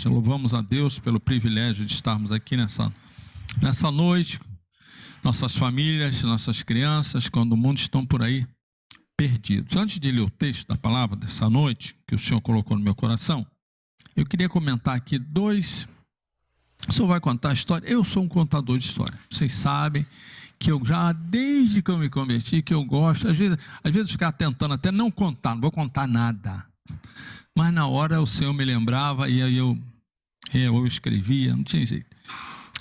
igreja. Louvamos a Deus pelo privilégio de estarmos aqui nessa noite, nossas famílias, nossas crianças, quando o mundo estão por aí perdidos. Antes de ler o texto da palavra dessa noite, que o Senhor colocou no meu coração, eu queria comentar aqui dois. O Senhor vai contar a história. Eu sou um contador de história. Vocês sabem que eu já, desde que eu me converti, que eu gosto, às vezes ficar tentando até não contar, não vou contar nada. Mas na hora o Senhor me lembrava e aí eu escrevia, não tinha jeito.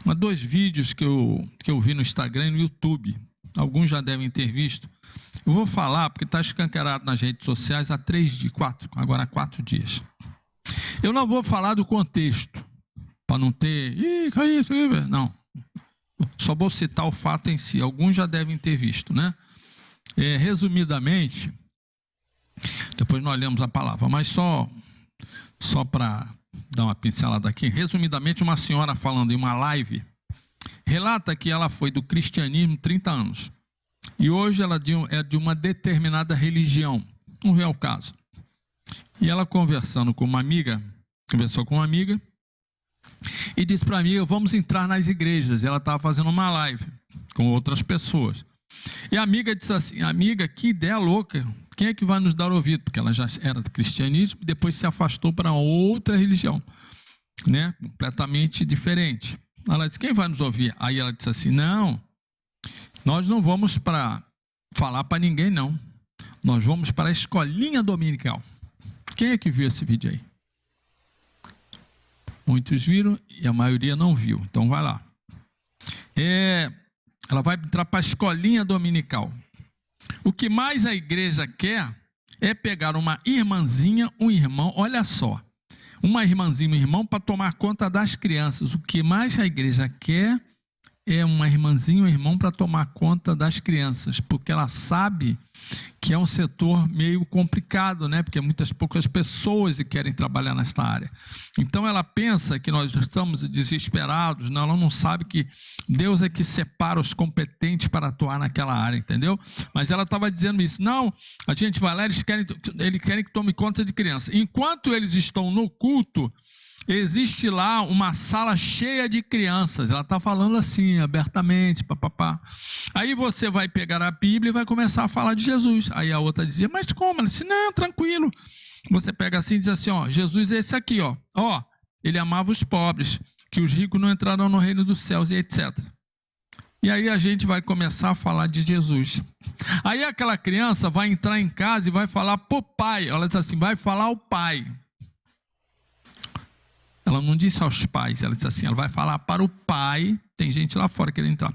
Mas dois vídeos que eu vi no Instagram e no YouTube, alguns já devem ter visto. Eu vou falar porque está escancarado nas redes sociais há 4 dias. Eu não vou falar do contexto, para não ter... Não, só vou citar o fato em si. Alguns já devem ter visto, né? Resumidamente, depois nós lemos a palavra, mas só para dar uma pincelada aqui. Resumidamente, uma senhora falando em uma live, relata que ela foi do cristianismo 30 anos. E hoje ela é de uma determinada religião. Não é o caso. E ela conversou com uma amiga e disse para a amiga, vamos entrar nas igrejas. E ela estava fazendo uma live com outras pessoas. E a amiga disse assim, amiga, que ideia louca, quem é que vai nos dar ouvido? Porque ela já era do cristianismo e depois se afastou para outra religião, né? Completamente diferente. Ela disse, quem vai nos ouvir? Aí ela disse assim, não, nós não vamos falar para ninguém não, nós vamos para a escolinha dominical. Quem é que viu esse vídeo aí? Muitos viram e a maioria não viu, então vai lá. Ela vai entrar para a escolinha dominical. O que mais a igreja quer é pegar uma irmãzinha, um irmão, olha só, uma irmãzinha, um irmão para tomar conta das crianças. O que mais a igreja quer é uma irmãzinha, um irmão para tomar conta das crianças, porque ela sabe que é um setor meio complicado, né? Porque poucas pessoas querem trabalhar nesta área. Então ela pensa que nós estamos desesperados, não, ela não sabe que Deus é que separa os competentes para atuar naquela área, entendeu? Mas ela estava dizendo isso, não, a gente vai lá, eles querem que tome conta de criança. Enquanto eles estão no culto, existe lá uma sala cheia de crianças. Ela está falando assim, abertamente, papapá. Aí você vai pegar a Bíblia e vai começar a falar de Jesus. Aí a outra dizia, mas como? Ela disse, não, tranquilo. Você pega assim e diz assim, ó, Jesus é esse aqui, ó. Ó, ele amava os pobres, que os ricos não entrarão no reino dos céus e etc. E aí a gente vai começar a falar de Jesus. Aí aquela criança vai entrar em casa e vai falar pro pai. Ela diz assim, vai falar ao pai. Ela não disse aos pais, ela disse assim, ela vai falar para o pai, tem gente lá fora querendo entrar.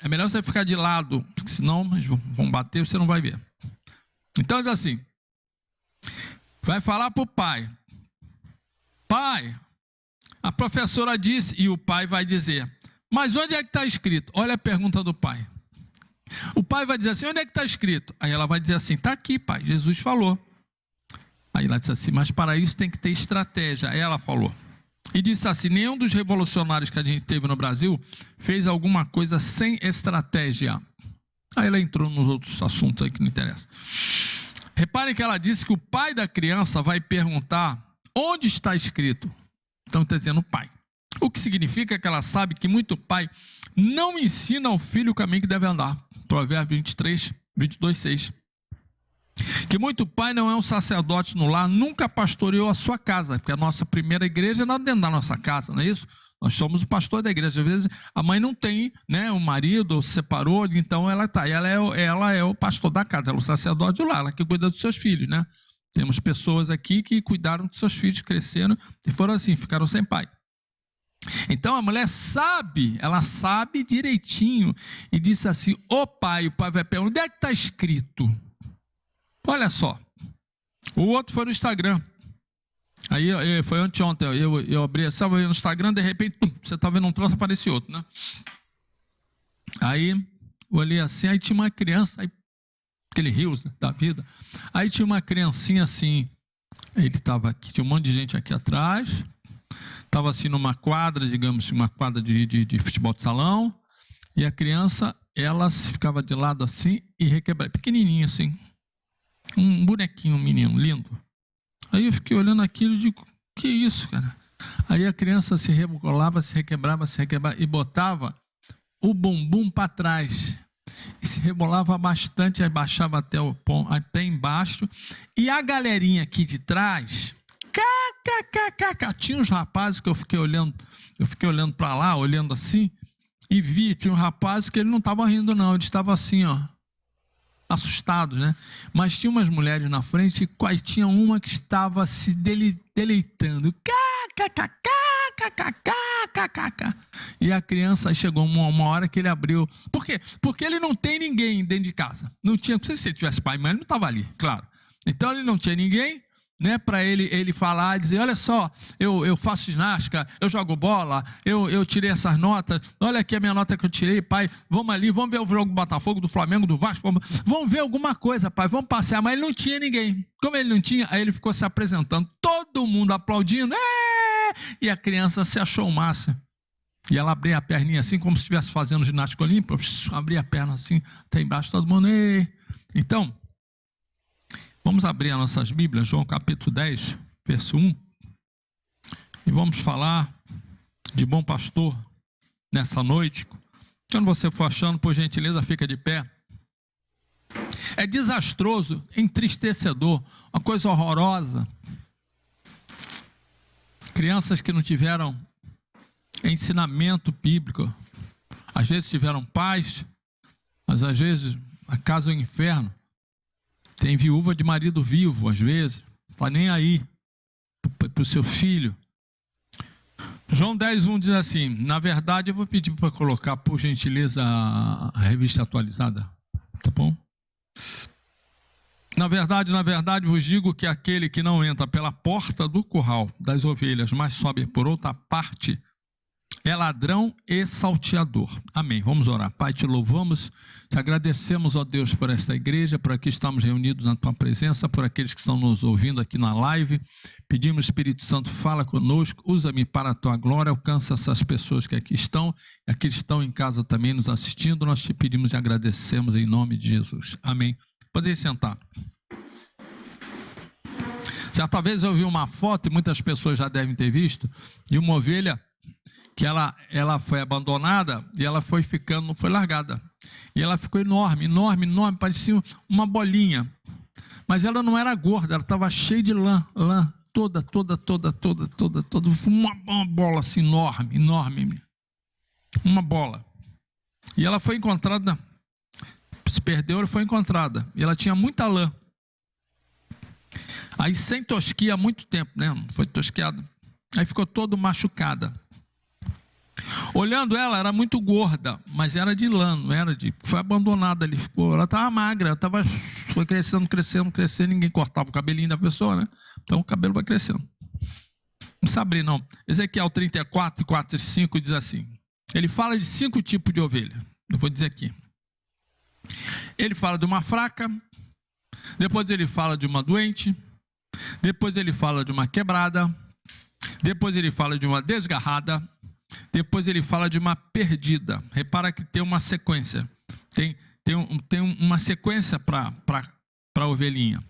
É melhor você ficar de lado, porque senão eles vão bater, você não vai ver. Então diz assim, vai falar para o pai, pai, a professora disse, e o pai vai dizer, mas onde é que está escrito? Olha a pergunta do pai. O pai vai dizer assim, onde é que está escrito? Aí ela vai dizer assim, está aqui, pai, Jesus falou. Aí ela disse assim, mas para isso tem que ter estratégia. Aí ela falou. E disse assim, nenhum dos revolucionários que a gente teve no Brasil fez alguma coisa sem estratégia. Aí ela entrou nos outros assuntos aí que não interessam. Reparem que ela disse que o pai da criança vai perguntar onde está escrito. Então está dizendo o pai. O que significa que ela sabe que muito pai não ensina ao filho o caminho que deve andar. Provérbios 23, 22, 6. Que muito pai não é um sacerdote no lar, nunca pastoreou a sua casa, porque a nossa primeira igreja não é dentro da nossa casa, não é isso? Nós somos o pastor da igreja. Às vezes a mãe não tem, né, o marido se separou, então ela é o pastor da casa, ela é o sacerdote do lar, ela que cuida dos seus filhos, né? Temos pessoas aqui que cuidaram dos seus filhos, cresceram e foram assim, ficaram sem pai. Então a mulher sabe, ela sabe direitinho e disse assim, o pai vai perguntar, onde é que está escrito? Olha só, o outro foi no Instagram, aí foi anteontem, eu abri essa no Instagram, de repente, você está vendo um troço, aparece outro, né? Aí, eu olhei assim, aí tinha uma criança, aí, aquele rios da vida, aí tinha uma criancinha assim, ele estava aqui, tinha um monte de gente aqui atrás, estava assim numa quadra, digamos, uma quadra de futebol de salão, e a criança, ela ficava de lado assim, e requebrava, pequenininha assim, um bonequinho, um menino, lindo. Aí eu fiquei olhando aquilo e digo, Que isso, cara? Aí a criança se rebolava, se requebrava e botava o bumbum para trás. E se rebolava bastante, aí baixava até embaixo. E a galerinha aqui de trás, tinha uns rapazes que eu fiquei olhando para lá, olhando assim, e tinha um rapaz que ele não estava rindo não, ele estava assim, ó, assustados, né? Mas tinha umas mulheres na frente e tinha uma que estava se deleitando. E a criança, chegou uma hora que ele abriu. Por quê? Porque ele não tem ninguém dentro de casa. Não tinha, não sei se ele tivesse pai e mãe, ele não estava ali, claro. Então ele não tinha ninguém, né, para ele falar e dizer: olha só, eu faço ginástica, eu jogo bola, eu tirei essas notas, olha aqui a minha nota que eu tirei, pai, vamos ali, vamos ver o jogo do Botafogo, do Flamengo, do Vasco, vamos ver alguma coisa, pai, vamos passear. Mas ele não tinha ninguém. Como ele não tinha, aí ele ficou se apresentando, todo mundo aplaudindo, e a criança se achou o máximo. E ela abria a perninha assim, como se estivesse fazendo ginástica olímpica, abria a perna assim, até embaixo, todo mundo. Então, vamos abrir as nossas Bíblias, João capítulo 10, verso 1. E vamos falar de bom pastor nessa noite. Quando você for achando, por gentileza, fica de pé. É desastroso, entristecedor, uma coisa horrorosa. Crianças que não tiveram ensinamento bíblico, às vezes tiveram pais, mas às vezes a casa é o inferno. Tem viúva de marido vivo, às vezes, não está nem aí para o seu filho. João 10, 1 diz assim, na verdade, eu vou pedir para colocar, por gentileza, a revista atualizada, tá bom? Na verdade, vos digo que aquele que não entra pela porta do curral das ovelhas, mas sobe por outra parte, é ladrão e salteador. Amém. Vamos orar. Pai, te louvamos, te agradecemos, ó Deus, por esta igreja, por aqui estamos reunidos na tua presença, por aqueles que estão nos ouvindo aqui na live. Pedimos, Espírito Santo, fala conosco, usa-me para a tua glória, alcança essas pessoas que aqui estão, e aqueles que estão em casa também nos assistindo. Nós te pedimos e agradecemos em nome de Jesus. Amém. Pode sentar. Certa vez eu vi uma foto, e muitas pessoas já devem ter visto, de uma ovelha que ela foi abandonada e ela foi largada. E ela ficou enorme, parecia uma bolinha. Mas ela não era gorda, ela estava cheia de lã, toda, uma bola assim enorme, uma bola. E ela foi encontrada, se perdeu, ela foi encontrada. E ela tinha muita lã. Aí sem tosquia há muito tempo, né? Foi tosqueada. Aí ficou toda machucada. Olhando ela, era muito gorda, mas era de lã, não era foi abandonada ali, ela estava magra, foi crescendo, ninguém cortava o cabelinho da pessoa, né? Então o cabelo vai crescendo. Não sabe abrir, não. Ezequiel 34, 4 e 5 diz assim, ele fala de 5 tipos de ovelha, eu vou dizer aqui. Ele fala de uma fraca, depois ele fala de uma doente, depois ele fala de uma quebrada, depois ele fala de uma desgarrada, depois ele fala de uma perdida. Repara que tem uma sequência. Tem uma sequência para a ovelhinha.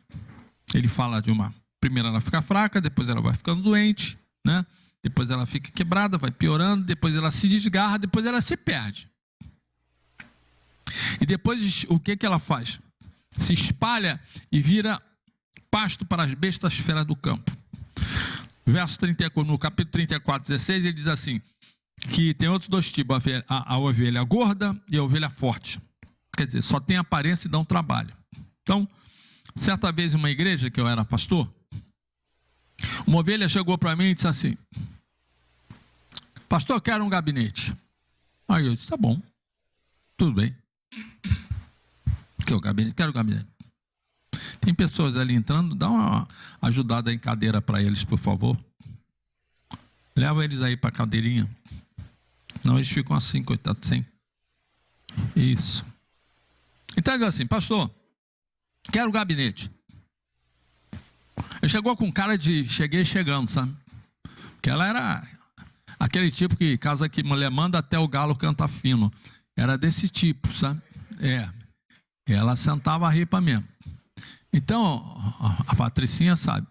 Ele fala de uma... Primeiro ela fica fraca, depois ela vai ficando doente, né? Depois ela fica quebrada, vai piorando, depois ela se desgarra, depois ela se perde. E depois o que ela faz? Se espalha e vira pasto para as bestas feras do campo. No capítulo 34, 16, ele diz assim, que tem outros 2 tipos, a ovelha gorda e a ovelha forte. Quer dizer, só tem aparência e dá um trabalho. Então, certa vez em uma igreja, que eu era pastor, uma ovelha chegou para mim e disse assim, pastor, eu quero um gabinete. Aí eu disse, tá bom, tudo bem. Quero um gabinete. Tem pessoas ali entrando, dá uma ajudada em cadeira para eles, por favor. Leva eles aí para a cadeirinha. Não, eles ficam assim, coitados, sem. Isso. Então ele diz assim, pastor, quero um gabinete. Ele chegou com cara de cheguei chegando, sabe? Porque ela era aquele tipo que casa que mulher manda até o galo canta fino. Era desse tipo, sabe? Ela sentava a ripa mesmo. Então, a Patricinha sabe.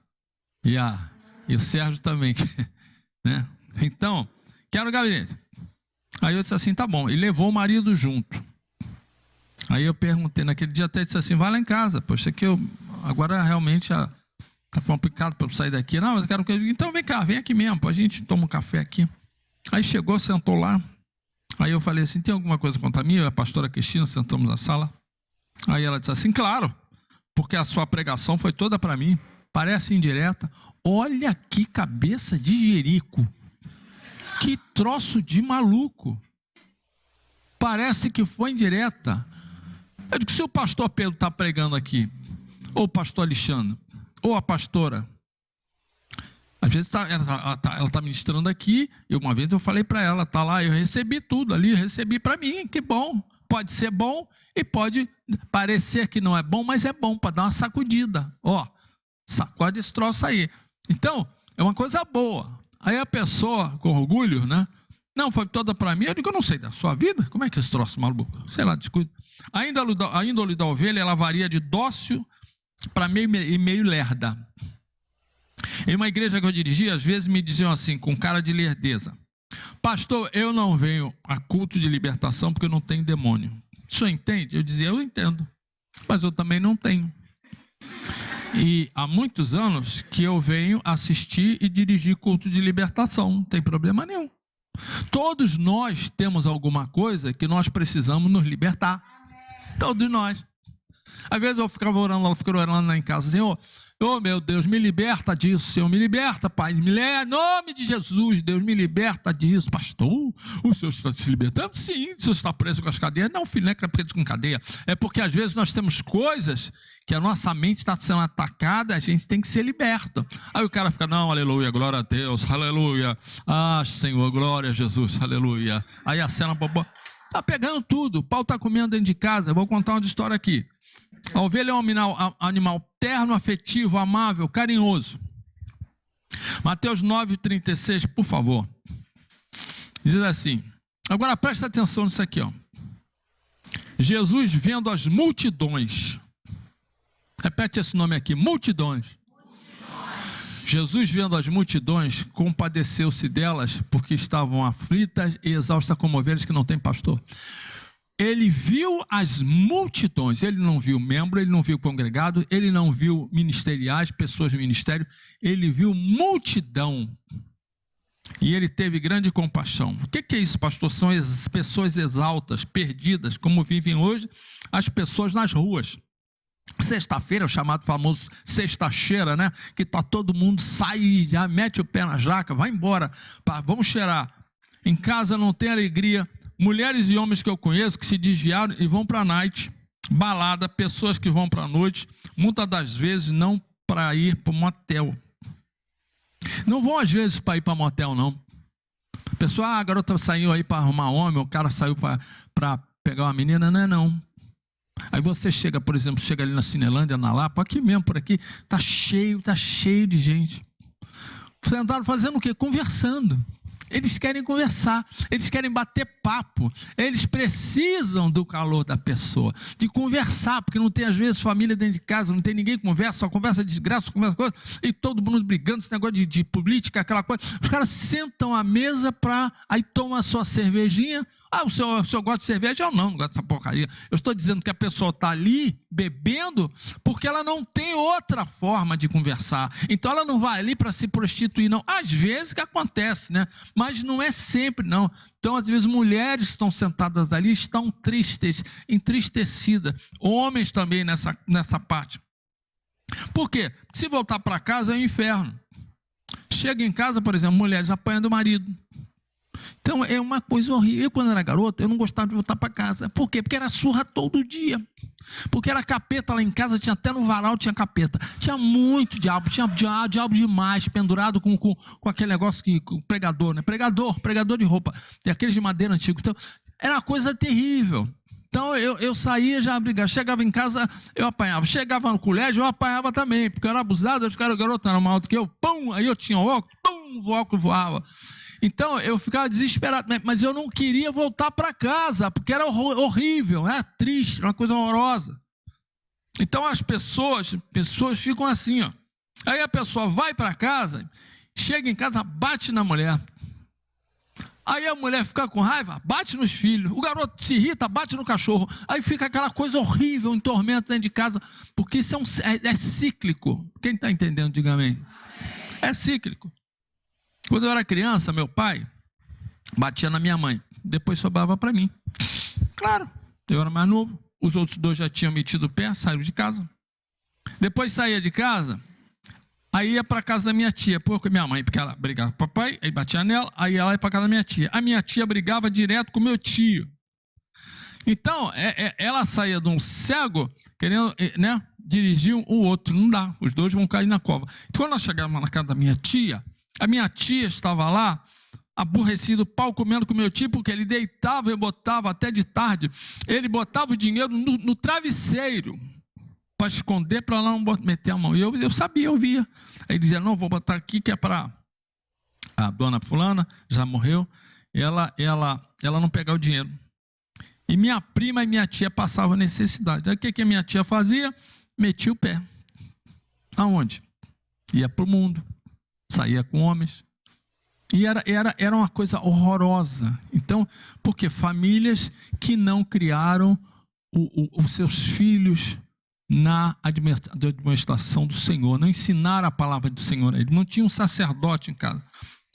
E a E o Sérgio também, né? Então, quero o gabinete. Aí eu disse assim, tá bom. E levou o marido junto. Aí eu perguntei, naquele dia até disse assim, vai lá em casa, poxa, que eu agora realmente tá complicado para eu sair daqui. Não, mas eu quero que... Então vem cá, vem aqui mesmo, a gente toma um café aqui. Aí chegou, sentou lá. Aí eu falei assim, tem alguma coisa contra mim? A pastora Cristina, sentamos na sala. Aí ela disse assim, claro, porque a sua pregação foi toda para mim, parece indireta. Olha que cabeça de jerico, que troço de maluco. Parece que foi indireta. Eu digo, se o pastor Pedro está pregando aqui, ou o pastor Alexandre, ou a pastora, às vezes ela está ministrando aqui, e uma vez eu falei para ela, está lá, eu recebi tudo ali, eu recebi para mim, que bom. Pode ser bom e pode parecer que não é bom, mas é bom para dar uma sacudida. Ó, sacode esse troço aí. Então, é uma coisa boa. Aí a pessoa, com orgulho, né? Não, foi toda para mim. Eu digo, eu não sei da sua vida. Como é que é esse troço maluco? Sei lá, descuida. A índole da ovelha, ela varia de dócil para meio lerda. Em uma igreja que eu dirigi, às vezes me diziam assim, com cara de lerdeza: pastor, eu não venho a culto de libertação porque eu não tenho demônio. O senhor entende? Eu dizia, eu entendo, mas eu também não tenho. E há muitos anos que eu venho assistir e dirigir culto de libertação, não tem problema nenhum. Todos nós temos alguma coisa que nós precisamos nos libertar. Todos nós. Às vezes eu ficava orando lá em casa, Senhor, oh meu Deus, me liberta disso, Senhor, me liberta, Pai, em nome de Jesus, Deus, me liberta disso. Pastor, o Senhor está se libertando? Sim, o Senhor está preso com as cadeias. Não, filho, não é preso com cadeia, é porque às vezes nós temos coisas que a nossa mente está sendo atacada, a gente tem que ser liberto. Aí o cara fica, não, aleluia, glória a Deus, aleluia, ah, Senhor, glória a Jesus, aleluia. Aí a cena, está pegando tudo, o pau está comendo dentro de casa. Eu vou contar uma história aqui. A ovelha é um animal terno, afetivo, amável, carinhoso. Mateus 9,36, por favor. Diz assim, agora presta atenção nisso aqui, ó. Jesus vendo as multidões. Repete esse nome aqui, multidões. Jesus vendo as multidões, compadeceu-se delas, porque estavam aflitas e exaustas como ovelhas que não têm pastor. Ele viu as multidões, ele não viu membro, ele não viu congregado, ele não viu ministeriais, pessoas do ministério, ele viu multidão. E ele teve grande compaixão. O que é isso, pastor? São as pessoas exaltas, perdidas, como vivem hoje as pessoas nas ruas. Sexta-feira, o chamado famoso sexta-cheira, né? Que tá todo mundo, sai e já mete o pé na jaca, vai embora, vamos cheirar. Em casa não tem alegria. Mulheres e homens que eu conheço que se desviaram e vão para a night, balada, pessoas que vão para a noite, muitas das vezes não para ir para o motel. Não vão às vezes para ir para motel, não. A pessoa, a garota saiu aí para arrumar homem, o cara saiu para pegar uma menina, não é não. Aí você chega, por exemplo, chega ali na Cinelândia, na Lapa, aqui mesmo, por aqui, tá cheio de gente. Sentaram fazendo o quê? Conversando. Eles querem conversar, eles querem bater papo, eles precisam do calor da pessoa, de conversar, porque não tem às vezes família dentro de casa, não tem ninguém que conversa, só conversa desgraça, só conversa coisa, e todo mundo brigando, esse negócio de política, aquela coisa. Os caras sentam à mesa aí tomam a sua cervejinha. Ah, o senhor gosta de cerveja? Eu não gosto dessa porcaria. Eu estou dizendo que a pessoa está ali bebendo porque ela não tem outra forma de conversar. Então ela não vai ali para se prostituir, não. Às vezes que acontece, né? Mas não é sempre, não. Então, às vezes, mulheres que estão sentadas ali estão tristes, entristecidas. Homens também nessa parte. Por quê? Se voltar para casa é um inferno. Chega em casa, por exemplo, mulheres apanhando o marido. Então é uma coisa horrível. Eu, quando era garota, eu não gostava de voltar para casa. Por quê? Porque era surra todo dia. Porque era capeta lá em casa, tinha até no varal, tinha capeta. Tinha muito diabo, tinha diabo demais, pendurado com aquele negócio com pregador, né? Pregador de roupa. Tem aqueles de madeira antigo. Então, era uma coisa terrível. Então eu saía já brigava. Chegava em casa, eu apanhava. Chegava no colégio, eu apanhava também. Porque eu era abusado, os caras, o garoto era mais alto que eu. Pum, aí eu tinha óculos, pum, o óculos voava. Então eu ficava desesperado, mas eu não queria voltar para casa, porque era horrível, era triste, uma coisa horrorosa. Então as pessoas ficam assim, ó. Aí a pessoa vai para casa chega em casa, bate na mulher. Aí a mulher fica com raiva, bate nos filhos. O garoto se irrita, bate no cachorro. Aí fica aquela coisa horrível, um tormento dentro de casa, porque isso é cíclico. Quem está entendendo, diga amém. É cíclico. Quando eu era criança, meu pai batia na minha mãe, depois sobrava para mim. Claro, eu era mais novo, os outros dois já tinham metido o pé, saíram de casa. Depois saía de casa, aí ia para casa da minha tia, porque minha mãe, porque ela brigava com o papai, aí batia nela, aí ela ia para casa da minha tia. A minha tia brigava direto com o meu tio. Então, ela saía de um cego, querendo, né, dirigir o outro. Não dá, os dois vão cair na cova. Então, quando nós chegávamos na casa da minha tia, a minha tia estava lá, aborrecido, pau comendo com o meu tio, porque ele deitava e botava até de tarde, ele botava o dinheiro no travesseiro, para esconder, para não meter a mão. E eu sabia, eu via. Aí ele dizia, não, vou botar aqui, que é para a dona fulana, já morreu, ela não pegar o dinheiro. E minha prima e minha tia passavam necessidade. Aí o que a minha tia fazia? Metia o pé. Aonde? Ia para o mundo, saía com homens. E era uma coisa horrorosa. Então, porque famílias que não criaram os seus filhos na administração do Senhor, não ensinaram a palavra do Senhor a ele, não tinha um sacerdote em casa.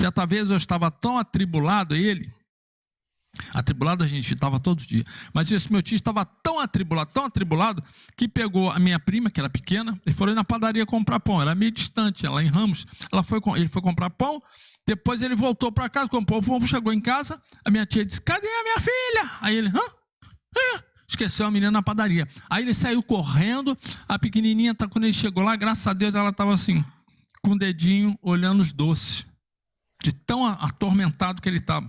Certa vez eu estava tão atribulado, atribulado a gente estava todo dia, mas esse meu tio estava tão atribulado, que pegou a minha prima, que era pequena, e foram na padaria comprar pão, era meio distante, ela em Ramos, ele foi comprar pão, depois ele voltou para casa, comprou o pão, chegou em casa, a minha tia disse, cadê a minha filha? Aí ele, esqueceu a menina na padaria. Aí ele saiu correndo, a pequenininha, quando ele chegou lá, graças a Deus, ela estava assim, com o dedinho olhando os doces, de tão atormentado que ele estava.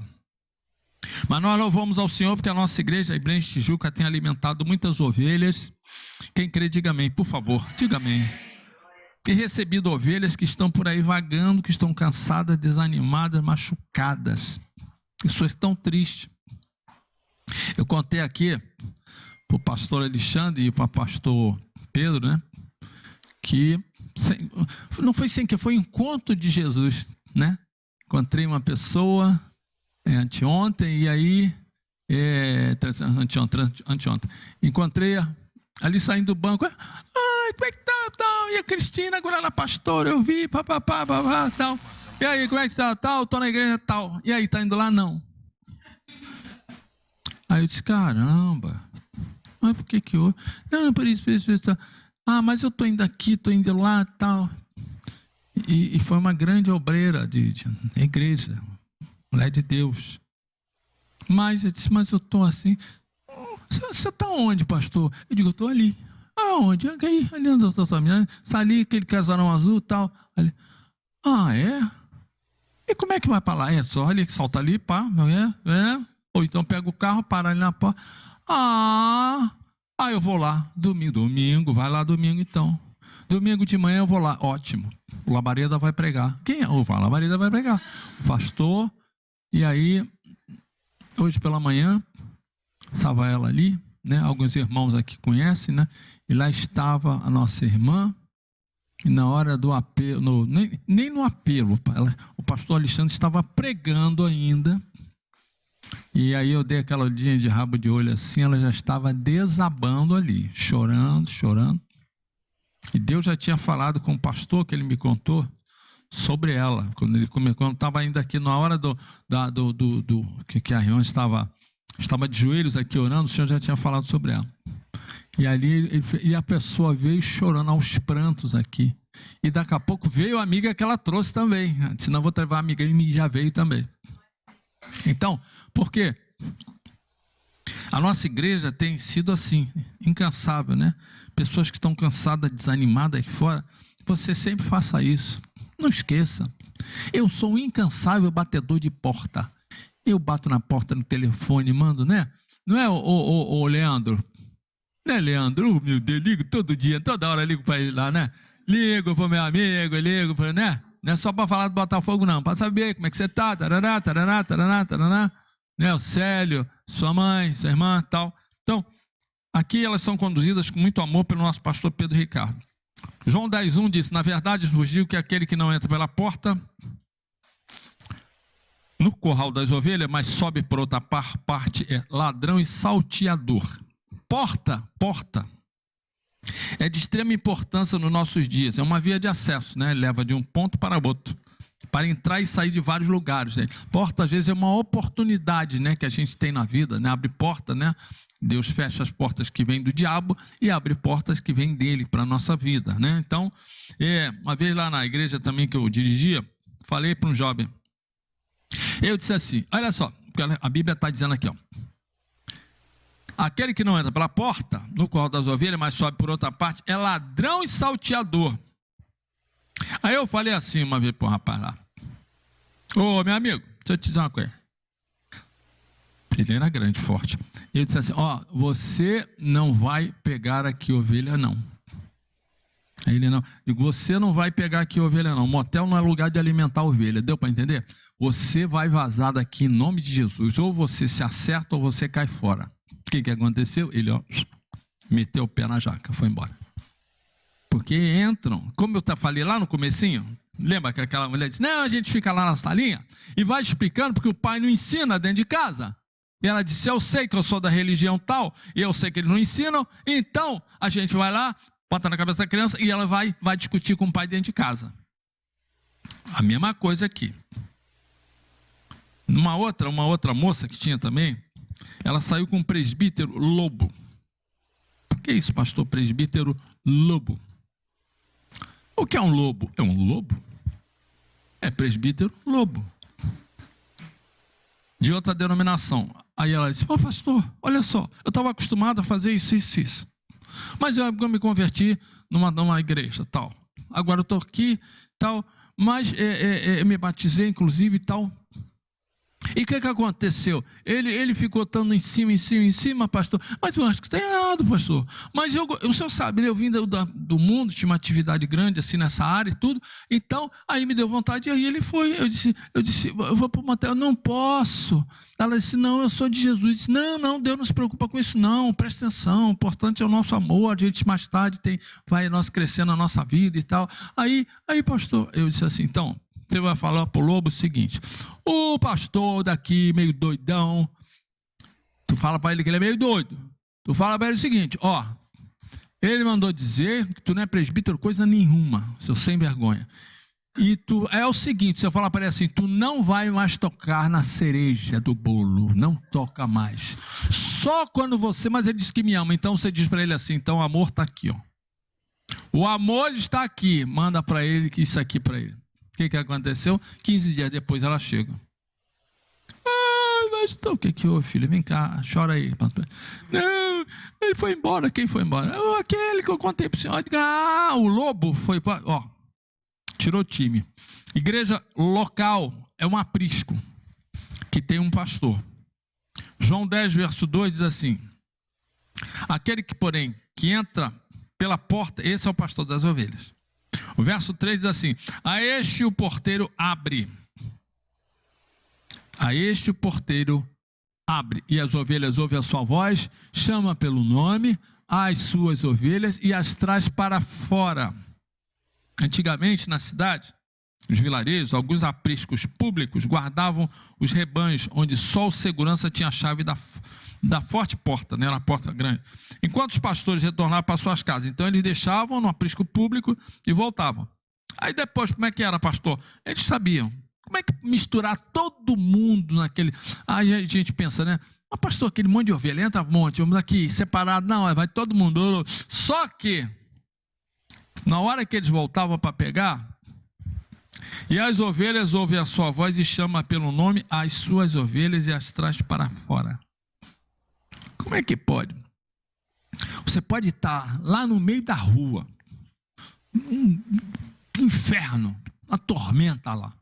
Mas nós louvamos ao Senhor, porque a nossa igreja, a Ibrense Tijuca, tem alimentado muitas ovelhas. Quem crê, diga amém, por favor, diga amém. Tem recebido ovelhas que estão por aí vagando, que estão cansadas, desanimadas, machucadas. Isso é tão triste. Eu contei aqui para o pastor Alexandre e para o pastor Pedro, né? Que não foi sem que foi encontro de Jesus, né? Encontrei uma pessoa anteontem, e aí anteontem, encontrei ali saindo do banco, como é que tá, tal, e a Cristina agora ela pastora, eu vi, papapá, tal, e aí, como é que tá, tal, tô na igreja, tal, e aí, tá indo lá? Não. Aí eu disse, caramba, mas por que eu... Não, por isso, tal. Mas eu tô indo aqui, tô indo lá, tal, e foi uma grande obreira de igreja, mulher de Deus. Mas eu disse, mas eu estou assim. Você está onde, pastor? Eu digo, eu estou ali. Aonde? Ali onde eu estou mirando. Ali, aquele casarão azul e tal. Ali. É? E como é que vai para lá? É só ali, salta ali, pá. Ou então pega o carro, para ali na porta. Eu vou lá. Domingo, vai lá domingo então. Domingo de manhã eu vou lá. Ótimo. O Labareda vai pregar. Quem é? O Labareda vai pregar. O pastor. E aí, hoje pela manhã, estava ela ali, né? Alguns irmãos aqui conhecem, né? E lá estava a nossa irmã, e na hora do apelo, nem no apelo, o pastor Alexandre estava pregando ainda, e aí eu dei aquela olhadinha de rabo de olho assim, ela já estava desabando ali, chorando, e Deus já tinha falado com o pastor, que ele me contou, sobre ela, quando estava ainda aqui na hora que a irmã estava de joelhos aqui orando, o Senhor já tinha falado sobre ela. E ali a pessoa veio chorando aos prantos aqui. E daqui a pouco veio a amiga que ela trouxe também. Senão vou levar a amiga e já veio também. Então, por quê? A nossa igreja tem sido assim, incansável, né? Pessoas que estão cansadas, desanimadas aí fora. Você sempre faça isso. Não esqueça, eu sou um incansável batedor de porta. Eu bato na porta no telefone, mando, né? Não é o Leandro? Né, Leandro? Meu Deus, ligo todo dia, toda hora ligo para ele lá, né? Ligo para o meu amigo, ligo para, né? Não é só para falar do Botafogo, não. Para saber como é que você está, tarará, tarará, tarará, tarará. Né? O Célio, sua mãe, sua irmã, tal. Então, aqui elas são conduzidas com muito amor pelo nosso pastor Pedro Ricardo. João 10:1 diz, na verdade vos digo que aquele que não entra pela porta, no curral das ovelhas, mas sobe por outra parte, é ladrão e salteador. Porta é de extrema importância nos nossos dias. É uma via de acesso, né? Leva de um ponto para outro, para entrar e sair de vários lugares, né? Porta, às vezes, é uma oportunidade, né, que a gente tem na vida, né? Abre porta, né? Deus fecha as portas que vêm do diabo e abre portas que vêm dele para a nossa vida, né? Então, uma vez lá na igreja também que eu dirigia, falei para um jovem, eu disse assim, olha só, a Bíblia está dizendo aqui, ó, aquele que não entra pela porta, no curral das ovelhas, mas sobe por outra parte, é ladrão e salteador. Aí eu falei assim uma vez para um rapaz lá, ô meu amigo, deixa eu te dizer uma coisa. Ele era grande, forte. Ele disse assim, ó, você não vai pegar aqui ovelha não. Aí ele não, digo, você não vai pegar aqui ovelha não, motel não é lugar de alimentar ovelha, deu para entender? Você vai vazar daqui em nome de Jesus, ou você se acerta ou você cai fora. O que aconteceu? Ele, ó, meteu o pé na jaca, foi embora. Porque entram, como eu falei lá no comecinho, lembra que aquela mulher disse, não, a gente fica lá na salinha e vai explicando porque o pai não ensina dentro de casa. E ela disse, eu sei que eu sou da religião tal, e eu sei que eles não ensinam, então a gente vai lá, bota na cabeça da criança e ela vai discutir com o pai dentro de casa. A mesma coisa aqui. Uma outra moça que tinha também, ela saiu com um presbítero lobo. O que é isso, pastor? Presbítero lobo. O que é um lobo? É um lobo? É presbítero lobo. De outra denominação. Aí ela disse, ô pastor, olha só, eu estava acostumado a fazer isso. Mas eu me converti numa igreja, tal. Agora eu estou aqui, tal, mas me batizei, inclusive, tal. E o que aconteceu? Ele ficou estando em cima, pastor. Mas eu acho que está errado, pastor. Mas o senhor sabe, né? Eu vim do mundo, tinha uma atividade grande assim nessa área e tudo. Então, aí me deu vontade, e aí ele foi. Eu disse, eu vou para o motel, eu não posso. Ela disse, não, eu sou de Jesus. Eu disse, não, Deus não se preocupa com isso, não. Presta atenção, o importante é o nosso amor. A gente mais tarde vai nós crescendo na nossa vida e tal. Aí, pastor, eu disse assim, então, você vai falar para o lobo o seguinte, o pastor daqui meio doidão, tu fala para ele que ele é meio doido, tu fala para ele o seguinte, ó, ele mandou dizer que tu não é presbítero coisa nenhuma, seu sem vergonha, e tu, é o seguinte, você fala para ele assim, tu não vai mais tocar na cereja do bolo, não toca mais, só quando você, mas ele disse que me ama, então você diz para ele assim, então o amor está aqui, ó, o amor está aqui, manda para ele que isso aqui para ele. O que aconteceu? 15 dias depois ela chega. Mas o que houve, filho? Vem cá, chora aí. Não, ele foi embora. Quem foi embora? Aquele que eu contei para o senhor. O lobo foi, ó, tirou o time. Igreja local é um aprisco que tem um pastor. João 10, verso 2 diz assim, aquele que, porém, que entra pela porta, esse é o pastor das ovelhas. O verso 3 diz assim, a este o porteiro abre. A este o porteiro abre. E as ovelhas ouvem a sua voz, chama pelo nome as suas ovelhas e as traz para fora. Antigamente, na cidade, nos vilarejos, alguns apriscos públicos guardavam os rebanhos, onde só o segurança tinha a chave da forte porta, né? Era uma porta grande. Enquanto os pastores retornavam para suas casas, então eles deixavam no aprisco público e voltavam. Aí depois, como é que era, pastor? Eles sabiam. Como é que misturar todo mundo naquele... Aí a gente pensa, né? Mas pastor, aquele monte de ovelha, entra um monte, vamos aqui, separado. Não, vai todo mundo. Só que, na hora que eles voltavam para pegar, e as ovelhas ouvem a sua voz e chama pelo nome as suas ovelhas e as traz para fora. Como é que pode? Você pode estar lá no meio da rua, um inferno, uma tormenta lá.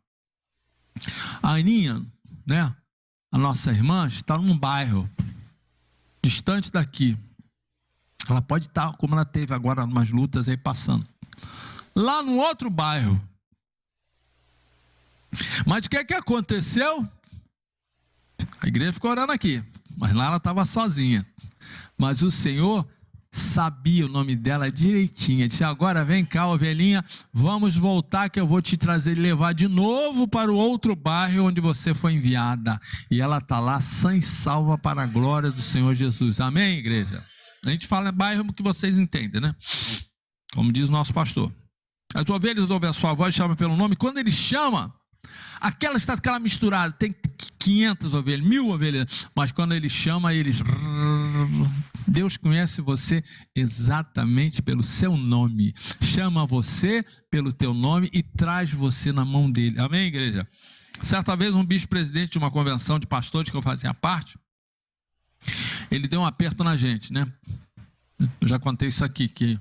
A Aninha, né, a nossa irmã, está num bairro distante daqui. Ela pode estar, como ela teve agora, umas lutas aí passando. Lá no outro bairro. Mas o que aconteceu? A igreja ficou orando aqui, mas lá ela estava sozinha. Mas o Senhor sabia o nome dela direitinho. Disse: agora vem cá, ovelhinha, vamos voltar que eu vou te trazer e levar de novo para o outro bairro onde você foi enviada. E ela está lá sã e salva para a glória do Senhor Jesus. Amém, igreja? A gente fala bairro que vocês entendem, né? Como diz o nosso pastor. As ovelhas ouvem a sua voz, chama pelo nome. Quando ele chama, aquela está aquela misturada, tem 500 ovelhas, 1000 ovelhas, mas quando ele chama, eles... Deus conhece você exatamente pelo seu nome, chama você pelo teu nome e traz você na mão dele. Amém, igreja? Certa vez um bispo-presidente de uma convenção de pastores que eu fazia parte, ele deu um aperto na gente, né? Eu já contei isso aqui, que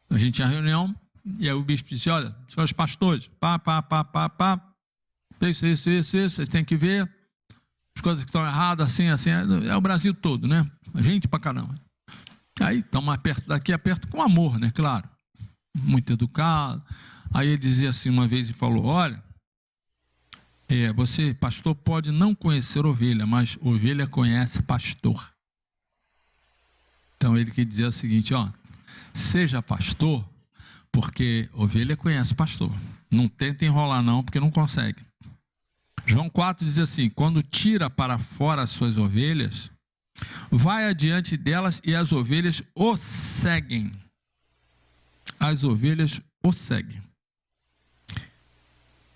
a gente tinha reunião, e aí o bispo disse: olha, senhores pastores, isso, vocês têm que ver as coisas que estão erradas, assim, é o Brasil todo, né? Gente pra caramba. Aí, toma aperto daqui, aperto com amor, né? Claro. Muito educado. Aí ele dizia assim uma vez e falou: olha, você, pastor, pode não conhecer ovelha, mas ovelha conhece pastor. Então ele quer dizer o seguinte: ó, seja pastor, porque ovelha conhece pastor. Não tenta enrolar não, porque não consegue. João 4 diz assim: quando tira para fora as suas ovelhas, vai adiante delas e as ovelhas o seguem. As ovelhas o seguem.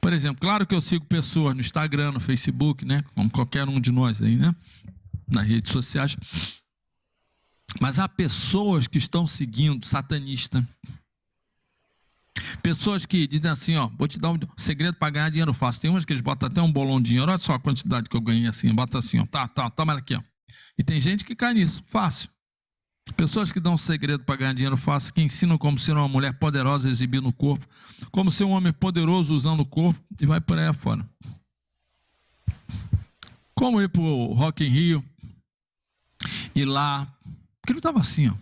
Por exemplo, claro que eu sigo pessoas no Instagram, no Facebook, né? Como qualquer um de nós aí, né? Nas redes sociais. Mas há pessoas que estão seguindo satanista. Pessoas que dizem assim: ó, vou te dar um segredo para ganhar dinheiro fácil. Tem umas que eles botam até um bolão de dinheiro. Olha só a quantidade que eu ganhei assim. Bota assim, ó, toma aqui, ó. E tem gente que cai nisso, fácil. Pessoas que dão um segredo para ganhar dinheiro fácil, que ensinam como ser uma mulher poderosa exibindo o corpo, como ser um homem poderoso usando o corpo, e vai por aí afora. Como ir para o Rock in Rio, e lá, porque ele estava assim, ó,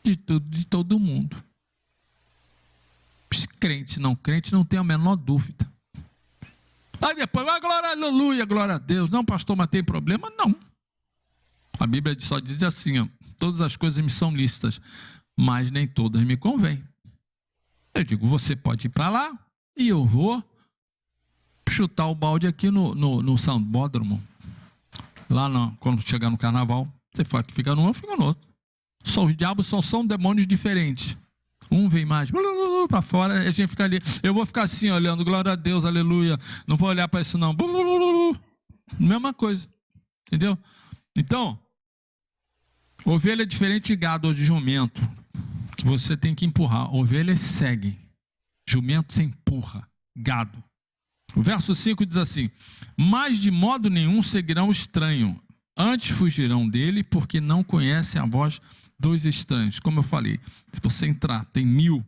de todo mundo. Crente, não tem a menor dúvida. Aí depois, glória, aleluia, glória a Deus. Não, pastor, mas tem problema? Não. A Bíblia só diz assim, ó: todas as coisas me são lícitas, mas nem todas me convêm. Eu digo: você pode ir para lá e eu vou chutar o balde aqui no Sambódromo. Lá quando chegar no carnaval, você fala que fica num, eu fico no outro. Só os diabos são demônios diferentes. Um vem mais para fora, a gente fica ali. Eu vou ficar assim olhando, glória a Deus, aleluia. Não vou olhar para isso não. Mesma coisa, entendeu? Então, ovelha é diferente de gado ou de jumento, que você tem que empurrar. Ovelhas seguem, jumento você empurra, gado. O verso 5 diz assim: mas de modo nenhum seguirão o estranho, antes fugirão dele, porque não conhecem a voz dos estranhos. Como eu falei, se você entrar, tem 1000,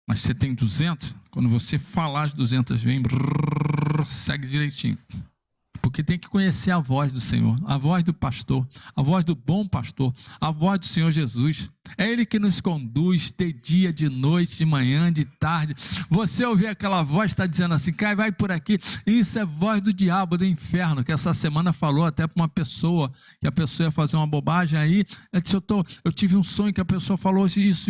mas você tem 200, quando você falar as 200 vem, segue direitinho. Porque tem que conhecer a voz do Senhor, a voz do pastor, a voz do bom pastor, a voz do Senhor Jesus. É Ele que nos conduz de dia, de noite, de manhã, de tarde. Você ouvir aquela voz, está dizendo assim: cai, vai por aqui. Isso é voz do diabo, do inferno, que essa semana falou até para uma pessoa, que a pessoa ia fazer uma bobagem aí. Eu disse: eu tive um sonho que a pessoa falou isso.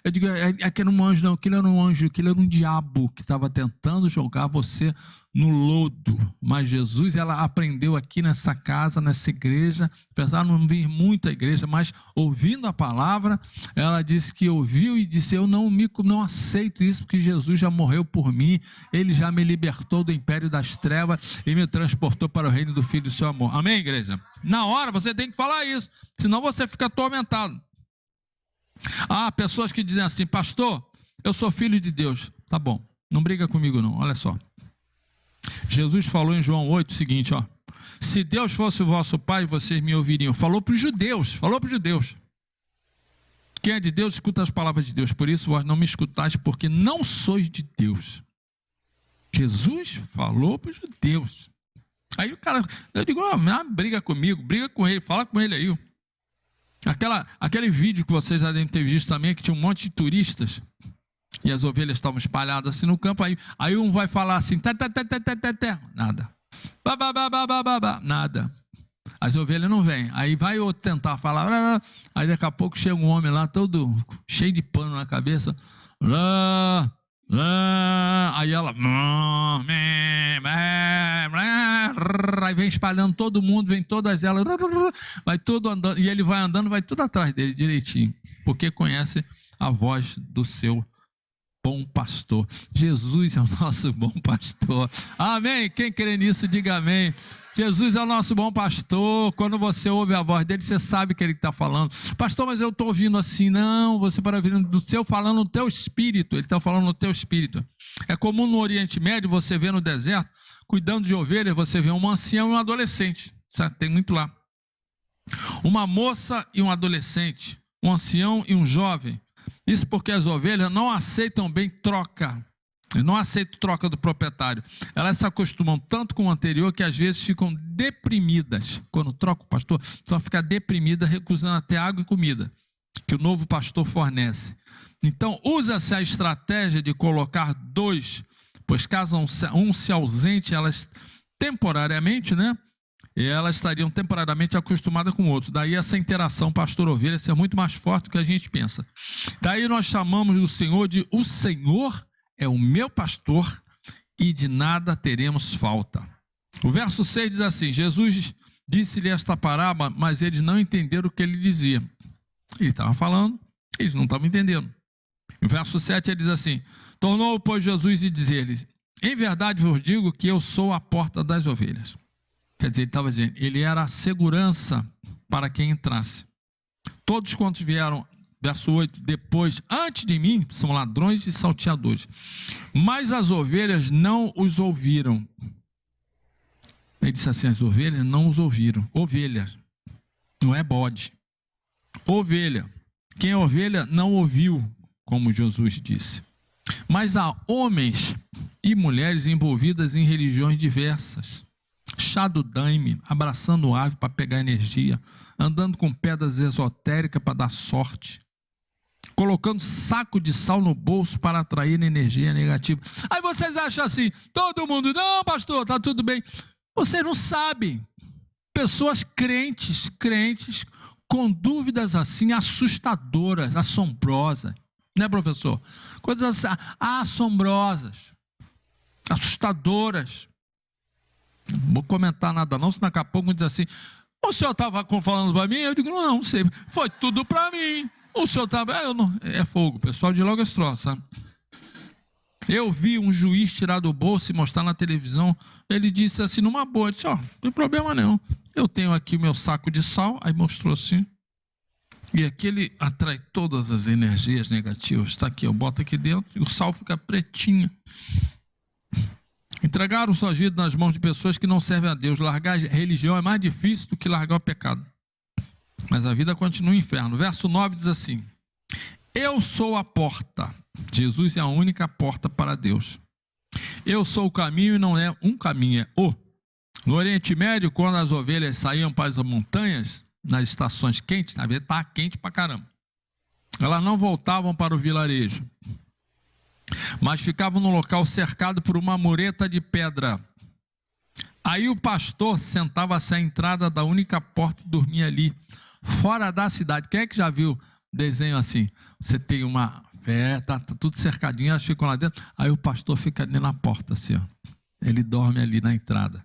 Eu digo: aquele não é um anjo não, aquele era um anjo, aquele era um diabo que estava tentando jogar você no lodo. Mas Jesus, ela aprendeu aqui nessa casa, nessa igreja, apesar de não vir muito à igreja, mas ouvindo a palavra, ela disse que ouviu e disse: eu não aceito isso, porque Jesus já morreu por mim, ele já me libertou do império das trevas e me transportou para o reino do Filho do seu amor. Amém, igreja? Na hora você tem que falar isso, senão você fica atormentado. Há pessoas que dizem assim: pastor, eu sou filho de Deus. Tá bom, não briga comigo não, olha só. Jesus falou em João 8 o seguinte, ó: se Deus fosse o vosso pai, vocês me ouviriam. Falou para os judeus, Quem é de Deus, escuta as palavras de Deus. Por isso vós não me escutais, porque não sois de Deus. Jesus falou para os judeus. Aí o cara, eu digo: não, briga comigo, briga com ele, fala com ele aí. Aquele vídeo que vocês já devem ter visto também, que tinha um monte de turistas, e as ovelhas estavam espalhadas assim no campo, aí um vai falar assim, nada. Nada. As ovelhas não vêm. Aí vai outro tentar falar, aí daqui a pouco chega um homem lá todo cheio de pano na cabeça, aí ela, aí vem espalhando todo mundo, vem todas elas, vai tudo andando, e ele vai andando, vai tudo atrás dele direitinho, porque conhece a voz do seu bom pastor. Jesus é o nosso bom pastor. Amém? Quem crê nisso, diga amém. Jesus é o nosso bom pastor. Quando você ouve a voz dele, você sabe que ele está falando. Pastor, mas eu estou ouvindo assim. Não, você para ouvir do seu falando no teu espírito. Ele está falando no teu espírito. É comum no Oriente Médio, você vê no deserto, cuidando de ovelhas, você vê um ancião e um adolescente. Sabe? Tem muito lá. Uma moça e um adolescente. Um ancião e um jovem. Isso porque as ovelhas não aceitam bem troca. Não aceitam troca do proprietário. Elas se acostumam tanto com o anterior que às vezes ficam deprimidas. Quando troca o pastor, só fica deprimida, recusando até água e comida que o novo pastor fornece. Então, usa-se a estratégia de colocar dois, pois caso um se ausente, elas temporariamente, e elas estariam temporariamente acostumadas com o outro. Daí essa interação pastor-ovelha ser muito mais forte do que a gente pensa. Daí nós chamamos o Senhor de o Senhor é o meu pastor e de nada teremos falta. O verso 6 diz assim, Jesus disse-lhe esta parábola, mas eles não entenderam o que ele dizia. Ele estava falando, eles não estavam entendendo. O verso 7 ele diz assim, tornou, pois, Jesus e dizer-lhes, em verdade vos digo que eu sou a porta das ovelhas. Quer dizer, ele estava dizendo, ele era a segurança para quem entrasse. Todos quantos vieram, verso 8, depois, antes de mim, são ladrões e salteadores. Mas as ovelhas não os ouviram. Ele disse assim, as ovelhas não os ouviram. Ovelha, não é bode. Ovelha. Quem é ovelha não ouviu, como Jesus disse. Mas há homens e mulheres envolvidas em religiões diversas. Chá do daime, abraçando ave para pegar energia, andando com pedras esotéricas para dar sorte, colocando saco de sal no bolso para atrair energia negativa. Aí vocês acham assim, todo mundo, não pastor, está tudo bem. Vocês não sabem. Pessoas crentes com dúvidas assim assustadoras, assombrosas. Né, professor? Coisas assombrosas, assustadoras. Não vou comentar nada não, se daqui a pouco me diz assim, o senhor estava falando para mim? Eu digo, não sei, foi tudo para mim. O senhor estava, é fogo, o pessoal de logo estroça, sabe? Eu vi um juiz tirar do bolso e mostrar na televisão, ele disse assim, numa boa, disse, não tem problema não, eu tenho aqui o meu saco de sal, aí mostrou assim, e aqui ele atrai todas as energias negativas, está aqui, eu boto aqui dentro e o sal fica pretinho. Entregaram suas vidas nas mãos de pessoas que não servem a Deus. Largar a religião é mais difícil do que largar o pecado. Mas a vida continua no inferno. Verso 9 diz assim, eu sou a porta. Jesus é a única porta para Deus. Eu sou o caminho e não é um caminho, é o. No Oriente Médio, quando as ovelhas saíam para as montanhas, nas estações quentes, na verdade estava quente pra caramba, elas não voltavam para o vilarejo, mas ficavam no local cercado por uma mureta de pedra. Aí o pastor sentava-se à entrada da única porta e dormia ali, fora da cidade. Quem é que já viu desenho assim? Você tem uma... tá tudo cercadinho, elas ficam lá dentro. Aí o pastor fica ali na porta, assim, ó. Ele dorme ali na entrada.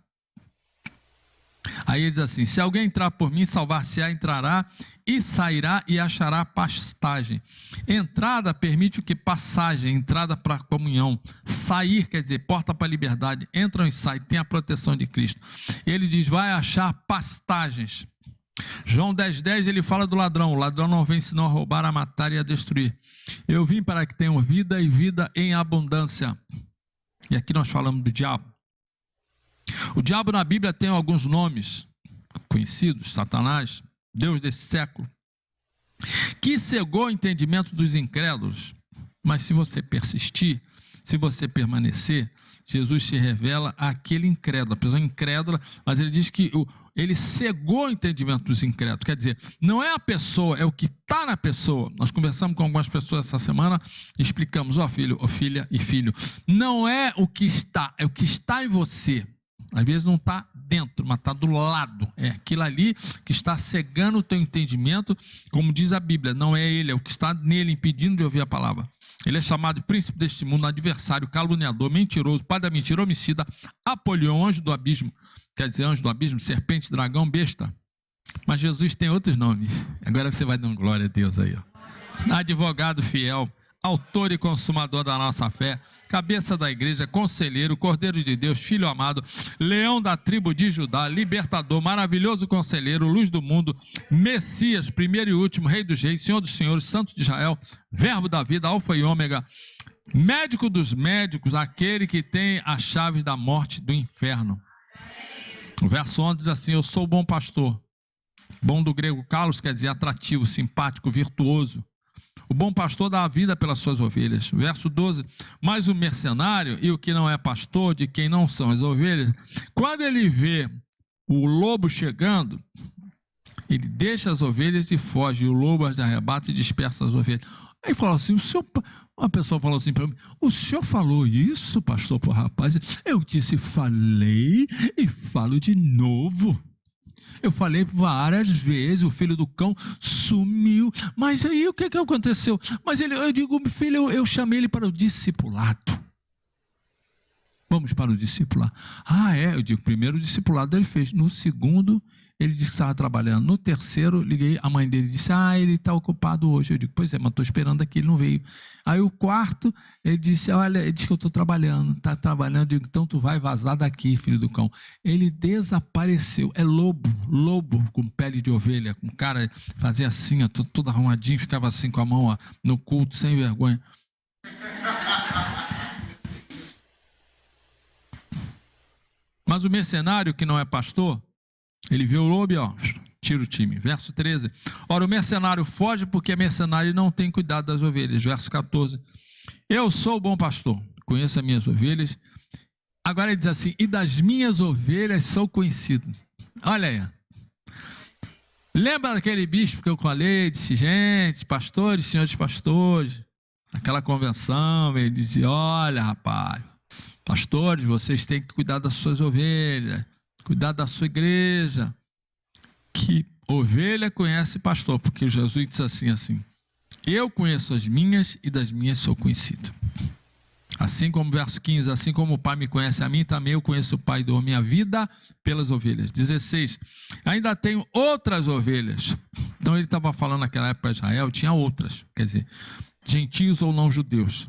Aí ele diz assim, se alguém entrar por mim, salvar-se-á, entrará e sairá e achará pastagem. Entrada permite o que? Passagem, entrada para a comunhão. Sair quer dizer porta para a liberdade. Entram e saem, tem a proteção de Cristo. Ele diz, vai achar pastagens. João 10,10 ele fala do ladrão. O ladrão não vem senão a roubar, a matar e a destruir. Eu vim para que tenham vida e vida em abundância. E aqui nós falamos do diabo. O diabo na Bíblia tem alguns nomes conhecidos, Satanás, Deus desse século, que cegou o entendimento dos incrédulos, mas se você persistir, se você permanecer, Jesus se revela àquele incrédulo, a pessoa incrédula, mas ele diz que ele cegou o entendimento dos incrédulos, quer dizer, não é a pessoa, é o que está na pessoa. Nós conversamos com algumas pessoas essa semana, explicamos, filho, filha e filho, não é o que está, é o que está em você. Às vezes não está dentro, mas está do lado. É aquilo ali que está cegando o teu entendimento, como diz a Bíblia. Não é ele, é o que está nele impedindo de ouvir a palavra. Ele é chamado de príncipe deste mundo, adversário, caluniador, mentiroso, pai da mentira, homicida, Apolion, anjo do abismo. Quer dizer, anjo do abismo, serpente, dragão, besta. Mas Jesus tem outros nomes. Agora você vai dando glória a Deus aí, ó. Advogado fiel, autor e consumador da nossa fé, cabeça da igreja, conselheiro, Cordeiro de Deus, Filho amado, leão da tribo de Judá, libertador, maravilhoso conselheiro, luz do mundo, Messias, primeiro e último, Rei dos reis, Senhor dos senhores, Santo de Israel, Verbo da vida, Alfa e Ômega, médico dos médicos, aquele que tem as chaves da morte e do inferno. O verso 11 diz assim: eu sou o bom pastor. Bom do grego kalos quer dizer atrativo, simpático, virtuoso. O bom pastor dá a vida pelas suas ovelhas. Verso 12, mas o mercenário e o que não é pastor, de quem não são as ovelhas, quando ele vê o lobo chegando, ele deixa as ovelhas e foge, e o lobo as arrebata e dispersa as ovelhas. Aí fala assim, uma pessoa falou assim para mim, o senhor falou isso, pastor, para o rapaz? Eu disse, falei e falo de novo. Eu falei várias vezes, o filho do cão sumiu. Mas aí o que aconteceu? Mas eu digo, filho, eu chamei ele para o discipulado. Vamos para o discipulado. Ah, é? Eu digo, primeiro o discipulado ele fez. No segundo, ele disse que estava trabalhando. No terceiro, liguei, a mãe dele disse, ele está ocupado hoje. Eu digo, pois é, mas estou esperando aqui, ele não veio. Aí o quarto, ele disse, olha, ele disse que eu estou trabalhando, está trabalhando. Eu digo, então tu vai vazar daqui, filho do cão. Ele desapareceu, é lobo com pele de ovelha, com cara, fazia assim, ó, todo arrumadinho, ficava assim com a mão ó, no culto, sem vergonha. Mas o mercenário que não é pastor, ele vê o lobo e ó, tira o time. Verso 13. Ora, o mercenário foge porque é mercenário e não tem cuidado das ovelhas. Verso 14. Eu sou o bom pastor, conheço as minhas ovelhas. Agora ele diz assim, e das minhas ovelhas sou conhecido. Olha aí. Lembra daquele bispo que eu falei? Disse, gente, pastores, senhores pastores. Naquela convenção, ele dizia, olha rapaz, pastores, vocês têm que cuidar das suas ovelhas, cuidar da sua igreja. Que ovelha conhece pastor, porque Jesus disse assim, eu conheço as minhas e das minhas sou conhecido. Assim como verso 15, assim como o Pai me conhece a mim, também eu conheço o Pai e dou minha vida pelas ovelhas. 16, ainda tenho outras ovelhas. Então ele estava falando naquela época de Israel, tinha outras, quer dizer, gentios ou não judeus.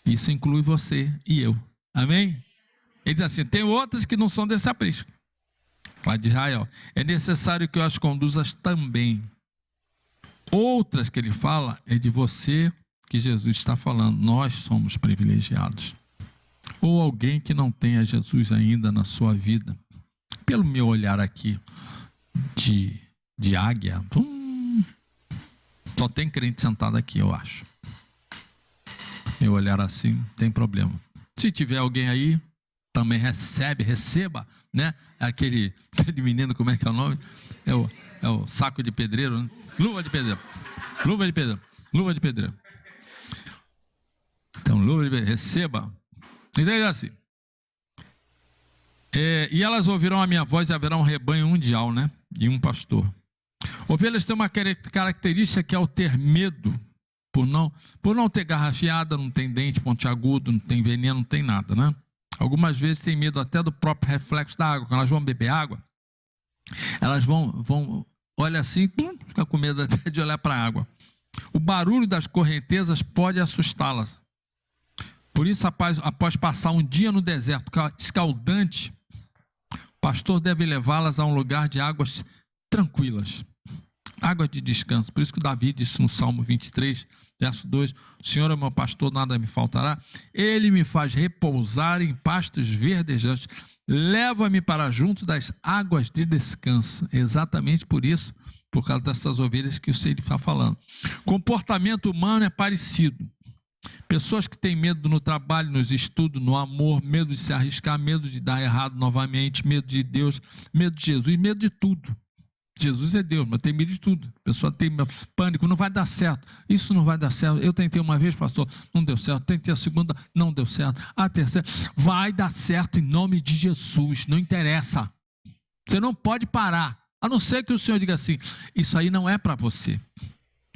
Isso inclui você e eu. Amém? Ele diz assim, tem outras que não são desse aprisco. Lá de Israel. É necessário que eu as conduzas também. Outras que ele fala é de você que Jesus está falando. Nós somos privilegiados. Ou alguém que não tenha Jesus ainda na sua vida. Pelo meu olhar aqui de águia, só tem crente sentado aqui, eu acho. Meu olhar assim, não tem problema. Se tiver alguém aí, também receba, né? Aquele menino, como é que é o nome? É o saco de pedreiro, né? Luva de pedreiro. Então, luva de pedreiro, receba. Então, é assim. E elas ouvirão a minha voz e haverá um rebanho mundial, né? E um pastor. Ovelhas têm uma característica que é o ter medo. Por não ter garrafiada, não tem dente pontiagudo, não tem veneno, não tem nada, né? Algumas vezes tem medo até do próprio reflexo da água. Quando elas vão beber água, elas vão olha assim, fica com medo até de olhar para a água. O barulho das correntezas pode assustá-las. Por isso, após passar um dia no deserto escaldante, o pastor deve levá-las a um lugar de águas tranquilas. Água de descanso. Por isso que Davi disse no Salmo 23, verso 2, o Senhor é meu pastor, nada me faltará. Ele me faz repousar em pastos verdejantes. Leva-me para junto das águas de descanso. Exatamente por isso, por causa dessas ovelhas que o Senhor está falando. Comportamento humano é parecido. Pessoas que têm medo no trabalho, nos estudos, no amor, medo de se arriscar, medo de dar errado novamente, medo de Deus, medo de Jesus, medo de tudo. Jesus é Deus, mas tem medo de tudo. A pessoa tem pânico, não vai dar certo. Isso não vai dar certo. Eu tentei uma vez, pastor, não deu certo. Tentei a segunda, não deu certo. A terceira, vai dar certo em nome de Jesus. Não interessa. Você não pode parar. A não ser que o Senhor diga assim, isso aí não é para você.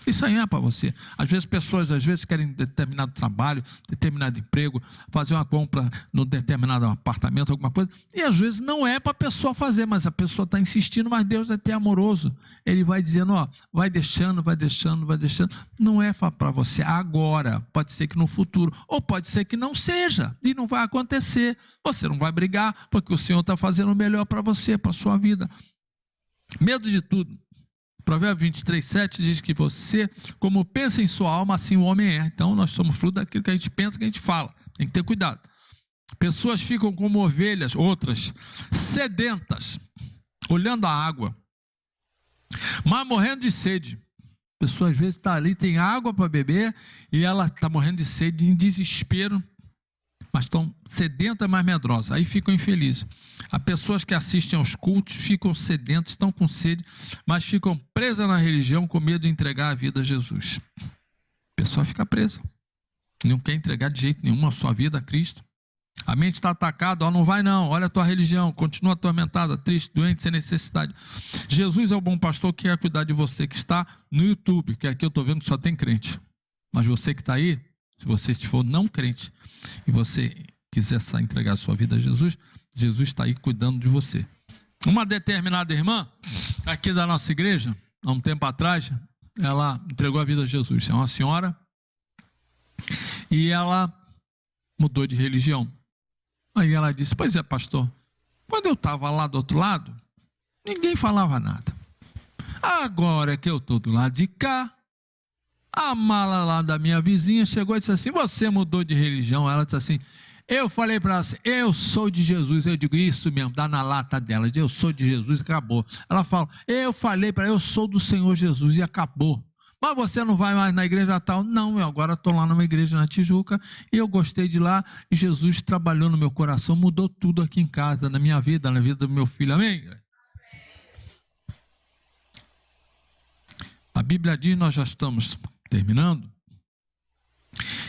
Isso aí é para você. Às vezes pessoas querem determinado trabalho, determinado emprego, fazer uma compra no determinado apartamento, alguma coisa, e às vezes não é para a pessoa fazer, mas a pessoa está insistindo, mas Deus é até amoroso. Ele vai dizendo, ó, vai deixando. Não é para você agora, pode ser que no futuro, ou pode ser que não seja, e não vai acontecer. Você não vai brigar, porque o Senhor está fazendo o melhor para você, para a sua vida. Medo de tudo. Provérbios 23:7 diz que você, como pensa em sua alma, assim o homem é. Então, nós somos fruto daquilo que a gente pensa, que a gente fala. Tem que ter cuidado. Pessoas ficam como ovelhas, outras sedentas, olhando a água, mas morrendo de sede. A pessoa às vezes está ali, tem água para beber, e ela está morrendo de sede, em desespero, mas estão sedentas, mas medrosas. Aí ficam infelizes. Há pessoas que assistem aos cultos, ficam sedentas, estão com sede, mas ficam presas na religião com medo de entregar a vida a Jesus. A pessoa fica presa. Não quer entregar de jeito nenhum a sua vida a Cristo. A mente está atacada, ó, não vai não, olha a tua religião, continua atormentada, triste, doente, sem necessidade. Jesus é o bom pastor que quer cuidar de você, que está no YouTube, que aqui eu estou vendo que só tem crente. Mas você que está aí, se você for não crente e você quiser entregar a sua vida a Jesus, Jesus está aí cuidando de você. Uma determinada irmã aqui da nossa igreja, há um tempo atrás, ela entregou a vida a Jesus. É uma senhora e ela mudou de religião. Aí ela disse, pois é, pastor, quando eu estava lá do outro lado, ninguém falava nada. Agora que eu estou do lado de cá, a mala lá da minha vizinha chegou e disse assim, você mudou de religião? Ela disse assim, eu falei para ela assim, eu sou de Jesus. Eu digo, isso mesmo, dá na lata dela, eu sou de Jesus e acabou. Ela fala, eu falei para ela, eu sou do Senhor Jesus e acabou. Mas você não vai mais na igreja tal? Não, eu agora estou lá numa igreja na Tijuca e eu gostei de lá e Jesus trabalhou no meu coração, mudou tudo aqui em casa, na minha vida, na vida do meu filho, amém? A Bíblia diz, nós já estamos terminando,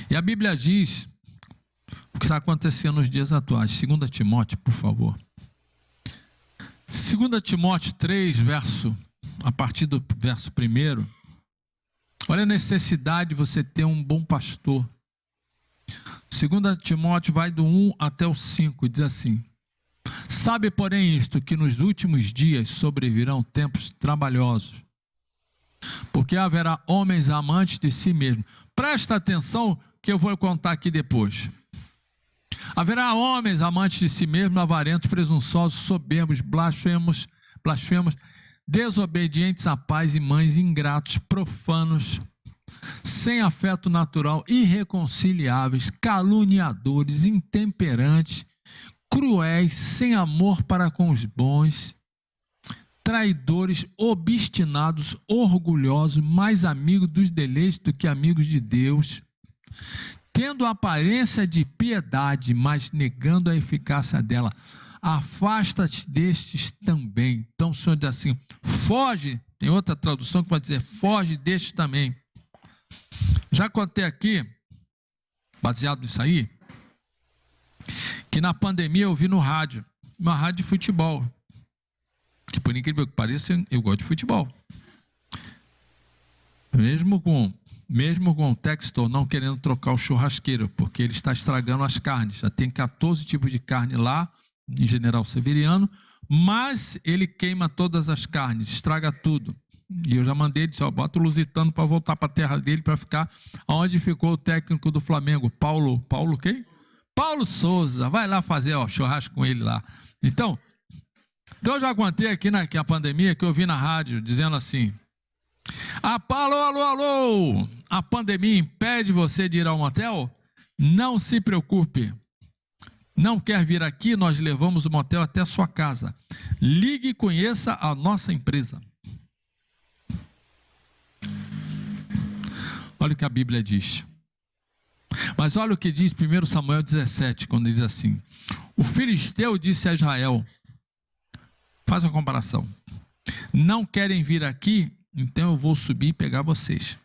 e a Bíblia diz o que está acontecendo nos dias atuais. 2 Timóteo, por favor. 2 Timóteo 3, a partir do verso 1. Olha a necessidade de você ter um bom pastor. 2 Timóteo vai do 1 até o 5, diz assim, sabe, porém, isto, que nos últimos dias sobrevirão tempos trabalhosos, porque haverá homens amantes de si mesmos. Presta atenção que eu vou contar aqui depois. Haverá homens amantes de si mesmos, avarentos, presunçosos, soberbos, blasfemos, desobedientes a pais e mães, ingratos, profanos, sem afeto natural, irreconciliáveis, caluniadores, intemperantes, cruéis, sem amor para com os bons, traidores, obstinados, orgulhosos, mais amigos dos deleites do que amigos de Deus, tendo aparência de piedade, mas negando a eficácia dela. Afasta-te destes também. Então o Senhor diz assim, foge, tem outra tradução que vai dizer, foge destes também. Já contei aqui, baseado nisso aí, que na pandemia eu vi no rádio, uma rádio de futebol, que por incrível que pareça, eu gosto de futebol. Mesmo com o Textor não querendo trocar o churrasqueiro, porque ele está estragando as carnes. Já tem 14 tipos de carne lá, em General Severiano, mas ele queima todas as carnes, estraga tudo. E eu já mandei, ele disse, ó, bota o Lusitano para voltar para a terra dele, para ficar onde ficou o técnico do Flamengo, Paulo quem? Paulo Souza, vai lá fazer churrasco com ele lá. Então eu já contei aqui a pandemia, que eu vi na rádio, dizendo assim, alô, a pandemia impede você de ir ao motel? Não se preocupe. Não quer vir aqui? Nós levamos o motel até a sua casa. Ligue e conheça a nossa empresa. Olha o que a Bíblia diz. Mas olha o que diz 1 Samuel 17, quando diz assim, o filisteu disse a Israel, faz uma comparação, Não querem vir aqui? Então eu vou subir e pegar vocês.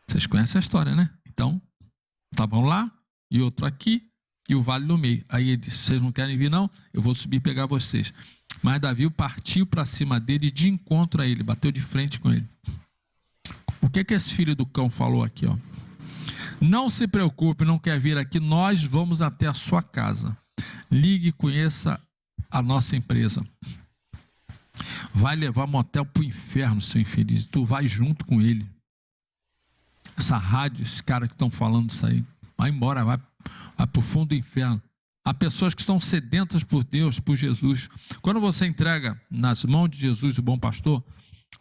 Vocês conhecem a história, né? Então, estavam lá, e outro aqui, e o vale no meio. Aí ele disse, vocês não querem vir não? Eu vou subir e pegar vocês. Mas Davi partiu para cima dele, de encontro a ele, bateu de frente com ele. O que esse filho do cão falou aqui, ó? Não se preocupe, não quer vir aqui, nós vamos até a sua casa. Ligue e conheça a nossa empresa. Vai levar motel para o inferno, seu infeliz. Tu vai junto com ele. Essa rádio, esses caras que estão falando isso aí, vai embora, vai para o fundo do inferno. Há pessoas que estão sedentas por Deus, por Jesus. Quando você entrega nas mãos de Jesus, o bom pastor,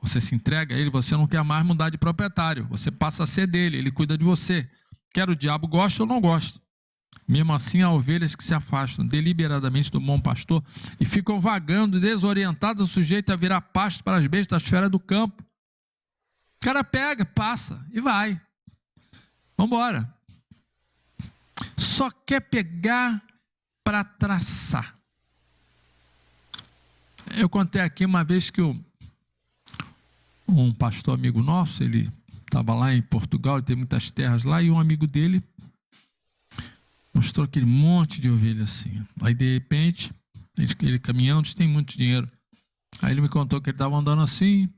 você se entrega a ele, você não quer mais mudar de proprietário, você passa a ser dele, ele cuida de você. Quer o diabo goste ou não goste. Mesmo assim, há ovelhas que se afastam deliberadamente do bom pastor e ficam vagando, desorientadas, sujeitas a virar pasto para as bestas das feras do campo. O cara pega, passa e vai. Vamos embora. Só quer pegar para traçar. Eu contei aqui uma vez que um pastor amigo nosso, ele estava lá em Portugal, ele tem muitas terras lá, e um amigo dele mostrou aquele monte de ovelha assim. Aí de repente, ele caminhando, tem muito dinheiro. Aí ele me contou que ele estava andando assim,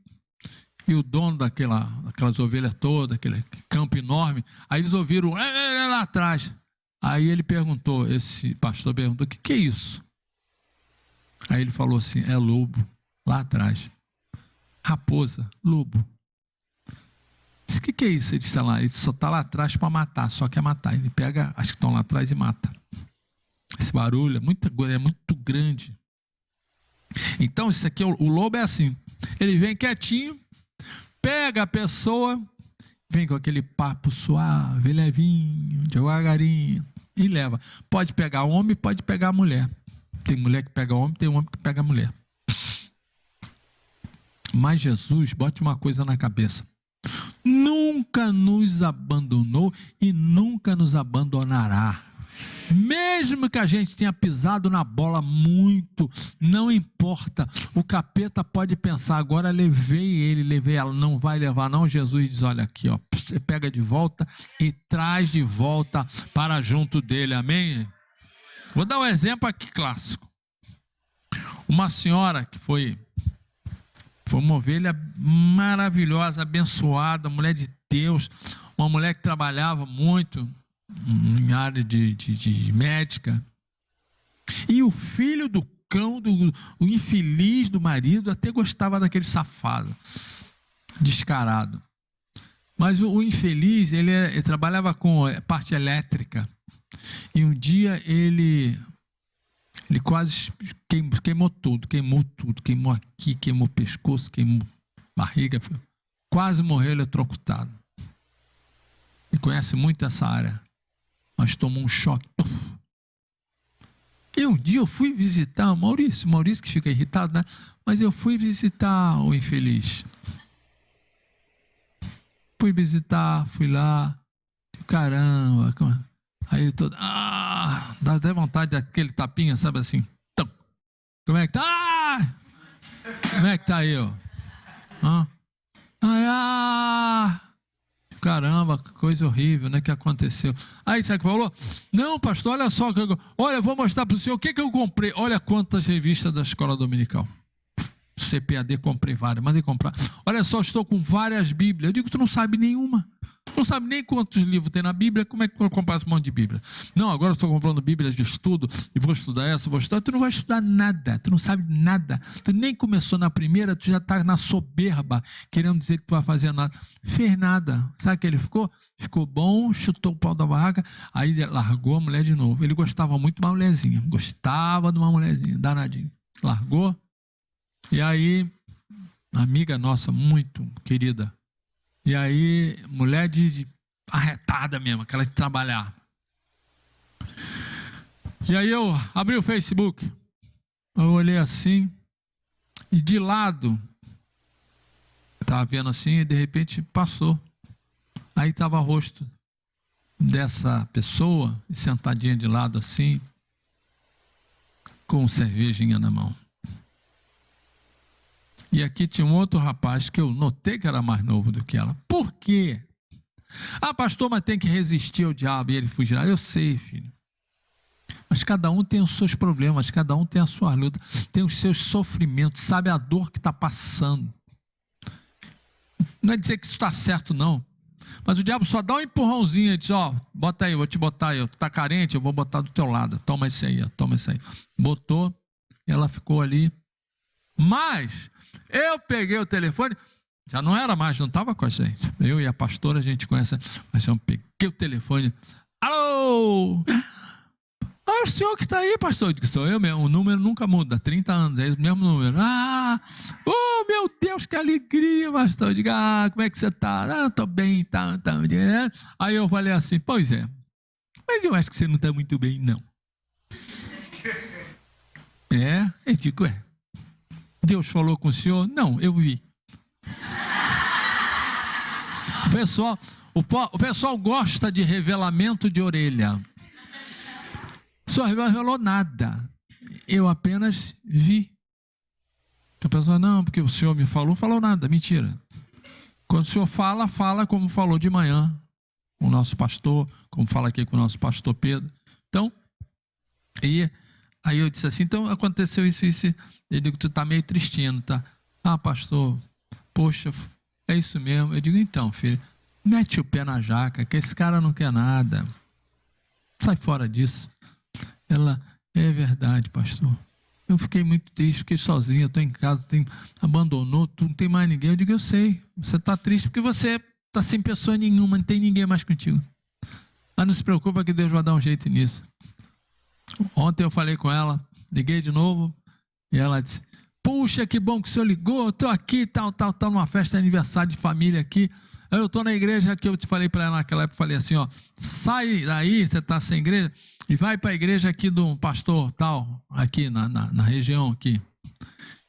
e o dono daquelas ovelhas todas, aquele campo enorme, aí eles ouviram lá atrás. Aí ele perguntou, esse pastor perguntou, o que é isso? Aí ele falou assim, é lobo, lá atrás. Raposa, lobo. Disse, o que é isso? Ele disse lá, ele só está lá atrás para matar, só quer matar. Ele pega as que estão lá atrás e mata. Esse barulho é muito grande. Então isso aqui, o lobo é assim, ele vem quietinho, pega a pessoa, vem com aquele papo suave, levinho, devagarinho, e leva. Pode pegar homem, pode pegar mulher. Tem mulher que pega homem, tem homem que pega mulher. Mas Jesus, bote uma coisa na cabeça, nunca nos abandonou e nunca nos abandonará. Mesmo que a gente tenha pisado na bola muito, não importa. O capeta pode pensar, agora levei ela, não vai levar não. Jesus diz, olha aqui, ó, você pega de volta e traz de volta para junto dele, amém? Vou dar um exemplo aqui clássico. Uma senhora que foi uma ovelha maravilhosa, abençoada, mulher de Deus, uma mulher que trabalhava muito em área de médica, e o filho do cão, o infeliz do marido, até gostava daquele safado, descarado, mas o infeliz, ele trabalhava com parte elétrica, e um dia ele quase queimou tudo, queimou aqui, queimou o pescoço, queimou a barriga, quase morreu eletrocutado. Ele conhece muito essa área, mas tomou um choque. E um dia eu fui visitar o Maurício que fica irritado, né? Mas eu fui visitar o infeliz. Fui lá, caramba, aí todo, dá até vontade daquele tapinha, sabe assim, como é que tá? Como é que tá aí, ó? Caramba, que coisa horrível, né, que aconteceu. Aí sabe o que falou? Não, pastor, olha só, olha, eu vou mostrar para o senhor o que eu comprei. Olha quantas revistas da escola dominical. CPAD, comprei várias, mandei comprar. Olha só, estou com várias Bíblias. Eu digo, tu não sabe nenhuma. Não sabe nem quantos livros tem na Bíblia, como é que eu comprar esse monte de Bíblia? Não, agora eu estou comprando Bíblias de estudo, e vou estudar essa, vou estudar. Tu não vai estudar nada, tu não sabe nada. Tu nem começou na primeira, tu já está na soberba, querendo dizer que tu vai fazer nada. Fez nada. Sabe o que ele ficou? Ficou bom, chutou o pau da barraca, aí largou a mulher de novo. Ele gostava muito de uma mulherzinha, danadinho. Largou, e aí, amiga nossa, muito querida, e aí, mulher de arretada mesmo, aquela de trabalhar. E aí eu abri o Facebook, eu olhei assim, e de lado, eu estava vendo assim, e de repente passou. Aí estava o rosto dessa pessoa, sentadinha de lado assim, com cervejinha na mão. E aqui tinha um outro rapaz que eu notei que era mais novo do que ela. Por quê? Ah, pastor, mas tem que resistir ao diabo e ele fugirá. Eu sei, filho. Mas cada um tem os seus problemas, cada um tem a sua luta, tem os seus sofrimentos, sabe a dor que está passando. Não é dizer que isso está certo, não. Mas o diabo só dá um empurrãozinho e diz, ó, bota aí, vou te botar aí, tu está carente, eu vou botar do teu lado, toma esse aí, toma esse aí. Botou, ela ficou ali. Mas eu peguei o telefone, já não era mais, não estava com a gente. Eu e a pastora, a gente conhece, mas eu peguei o telefone. Alô! Ah, o senhor que está aí, pastor? Eu digo, sou eu mesmo, o número nunca muda, 30 anos, é o mesmo número. Ah, oh meu Deus, que alegria, pastor. Eu digo, como é que você está? Ah, eu estou bem, tá. Aí eu falei assim, pois é, mas eu acho que você não está muito bem, não. Eu digo, Deus falou com o senhor? Não, eu vi. O pessoal gosta de revelamento de orelha. O senhor não revelou nada. Eu apenas vi. A pessoa, não, porque o senhor me falou nada. Mentira. Quando o senhor fala como falou de manhã com o nosso pastor, como fala aqui com o nosso pastor Pedro. Então, aí eu disse assim, então aconteceu isso. Eu digo, tu tá meio tristinho, tá? Ah, pastor, poxa, é isso mesmo. Eu digo, então, filho, mete o pé na jaca, que esse cara não quer nada. Sai fora disso. Ela, é verdade, pastor. Eu fiquei muito triste, fiquei sozinha, estou em casa, abandonou, tu não tem mais ninguém. Eu digo, eu sei, você está triste porque você está sem pessoa nenhuma, não tem ninguém mais contigo. Mas não se preocupa que Deus vai dar um jeito nisso. Ontem eu falei com ela, liguei de novo, e ela disse, puxa, que bom que o senhor ligou, estou aqui, tal, numa festa de aniversário de família aqui. Eu estou na igreja que eu te falei para ela naquela época, falei assim, ó, sai daí, você está sem igreja, e vai para a igreja aqui do pastor tal, aqui na região aqui.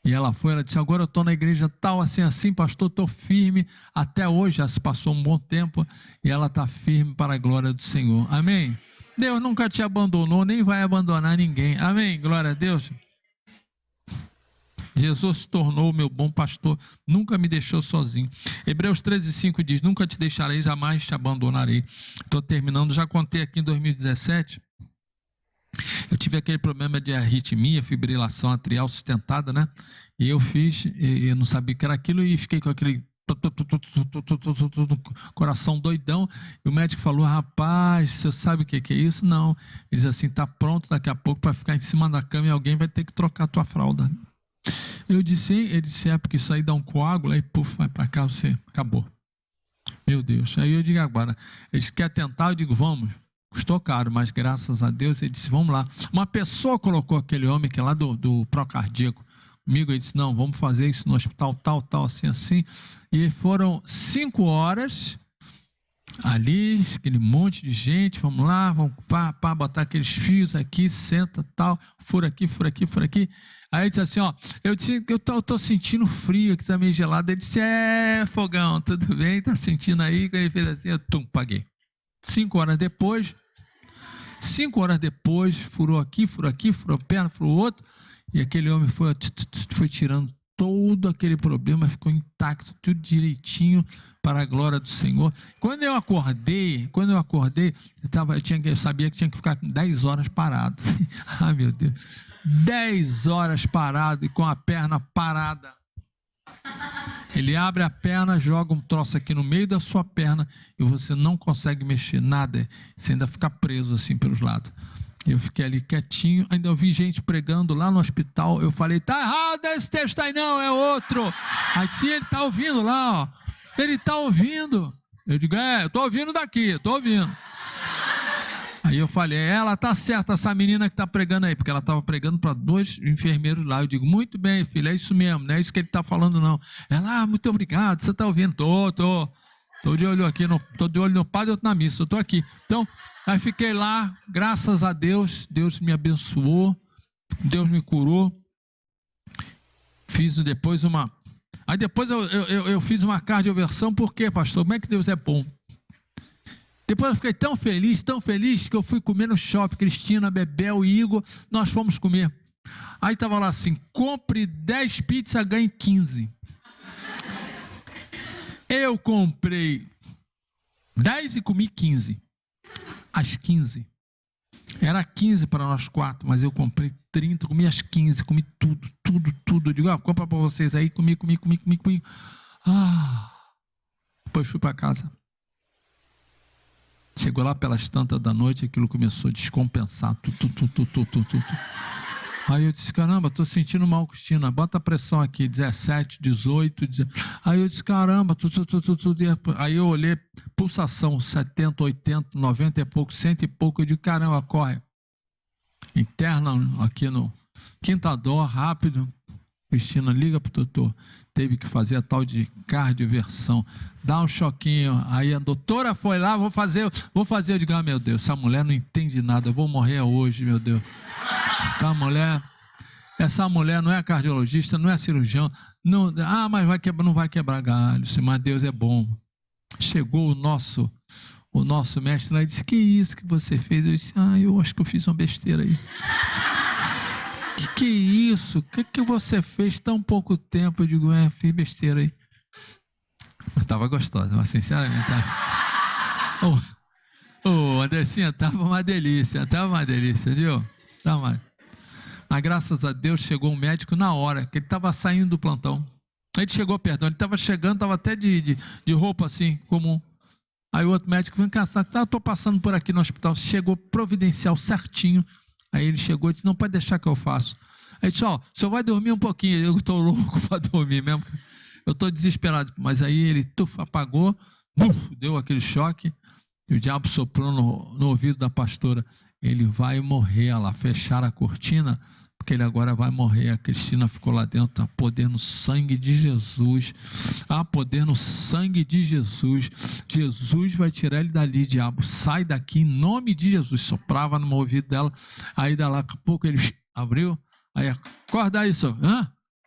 E ela disse, agora eu estou na igreja tal, assim, pastor, estou firme, até hoje, já se passou um bom tempo, e ela está firme para a glória do Senhor, amém? Deus nunca te abandonou, nem vai abandonar ninguém, amém? Glória a Deus. Jesus se tornou o meu bom pastor, nunca me deixou sozinho. Hebreus 13:5 diz, nunca te deixarei, jamais te abandonarei. Estou terminando, já contei aqui em 2017, eu tive aquele problema de arritmia, fibrilação atrial sustentada, né? E eu não sabia que era aquilo e fiquei com aquele coração doidão. E o médico falou, rapaz, você sabe o que é isso? Não. Ele diz assim, está pronto daqui a pouco para ficar em cima da cama e alguém vai ter que trocar a tua fralda. Eu disse, ele disse, porque isso aí dá um coágulo, aí puf, vai para cá, você acabou. Meu Deus. Aí eu digo agora, ele disse, quer tentar? Eu digo, vamos. Custou caro, mas graças a Deus, ele disse, vamos lá. Uma pessoa colocou aquele homem que é lá do procardíaco comigo, ele disse, não, vamos fazer isso no hospital tal, assim. E foram 5 horas ali, aquele monte de gente, vamos lá, vamos botar aqueles fios aqui, senta, tal, fura aqui. Aí ele disse assim, ó, eu disse, eu tô sentindo frio aqui, tá meio gelado. Ele disse, fogão, tudo bem, tá sentindo aí? Quando ele fez assim, eu paguei. 5 horas depois, furou aqui, furou perna, furou outro, e aquele homem foi tirando todo aquele problema, ficou intacto, tudo direitinho, para a glória do Senhor. Quando eu acordei, eu sabia que tinha que ficar 10 horas parado. Ai, meu Deus. 10 horas parado e com a perna parada. Ele abre a perna, joga um troço aqui no meio da sua perna e você não consegue mexer nada. Você ainda fica preso assim pelos lados. Eu fiquei ali quietinho, ainda ouvi gente pregando lá no hospital. Eu falei, tá errado esse texto aí, não, é outro. Aí sim, ele tá ouvindo lá, ó. Ele tá ouvindo. Eu digo, eu tô ouvindo daqui, tô ouvindo. Aí eu falei, ela tá certa, essa menina que tá pregando aí, porque ela tava pregando para 2 enfermeiros lá. Eu digo, muito bem, filha, é isso mesmo, não é isso que ele tá falando, não. Ela, muito obrigado, você tá ouvindo? Tô de olho aqui, tô de olho no padre, eu tô na missa, eu tô aqui. Então, aí fiquei lá, graças a Deus, Deus me abençoou, Deus me curou. Fiz depois Aí depois eu fiz uma cardioversão, por quê, pastor? Como é que Deus é bom? Depois eu fiquei tão feliz, que eu fui comer no shopping, Cristina, Bebel e Igor, nós fomos comer. Aí estava lá assim, compre 10 pizzas, ganhe 15. Eu comprei 10 e comi 15. As 15. Era 15 para nós 4, mas eu comprei 30, comi as 15, comi tudo. Eu digo, compra para vocês aí, comi. Depois fui para casa. Chegou lá pelas tantas da noite, aquilo começou a descompensar. Tudo. Aí eu disse, caramba, estou sentindo mal, Cristina, bota a pressão aqui, 17, 18, 19. Aí eu disse, caramba, tudo. Aí eu olhei, pulsação, 70, 80, 90 e pouco, 100 e pouco. Eu digo, caramba, corre. Interna aqui no Quinta Dó, rápido. Cristina, liga para o doutor. Teve que fazer a tal de cardioversão. Dá um choquinho. Aí a doutora foi lá, vou fazer. Eu digo, meu Deus, essa mulher não entende nada, eu vou morrer hoje, meu Deus. Essa mulher não é cardiologista, não é cirurgião. Não, mas não vai quebrar galho, mas Deus é bom. Chegou o nosso mestre lá e disse, que isso que você fez? Eu disse, eu acho que eu fiz uma besteira aí. Que isso? Que você fez tão pouco tempo? Eu digo, fiz besteira aí. Mas estava gostosa, mas sinceramente Andressinha, estava uma delícia, viu? Mas graças a Deus chegou um médico na hora, que ele estava saindo do plantão. Ele chegou, ele estava chegando, estava até de roupa assim, comum. Aí o outro médico, vem cá, estou passando por aqui no hospital. Chegou providencial certinho. Aí ele chegou e disse, não, pode deixar que eu faço. Aí disse, o senhor vai dormir um pouquinho. Eu estou louco para dormir mesmo. Eu estou desesperado. Mas aí ele apagou, deu aquele choque. E o diabo soprou no ouvido da pastora. Ele vai morrer. Ela fecharam a cortina, porque ele agora vai morrer. A Cristina ficou lá dentro. Há poder no sangue de Jesus. Há poder no sangue de Jesus. Jesus vai tirar ele dali, diabo. Sai daqui em nome de Jesus. Soprava no ouvido dela. Aí daqui a pouco ele abriu. Aí, acorda aí, senhor.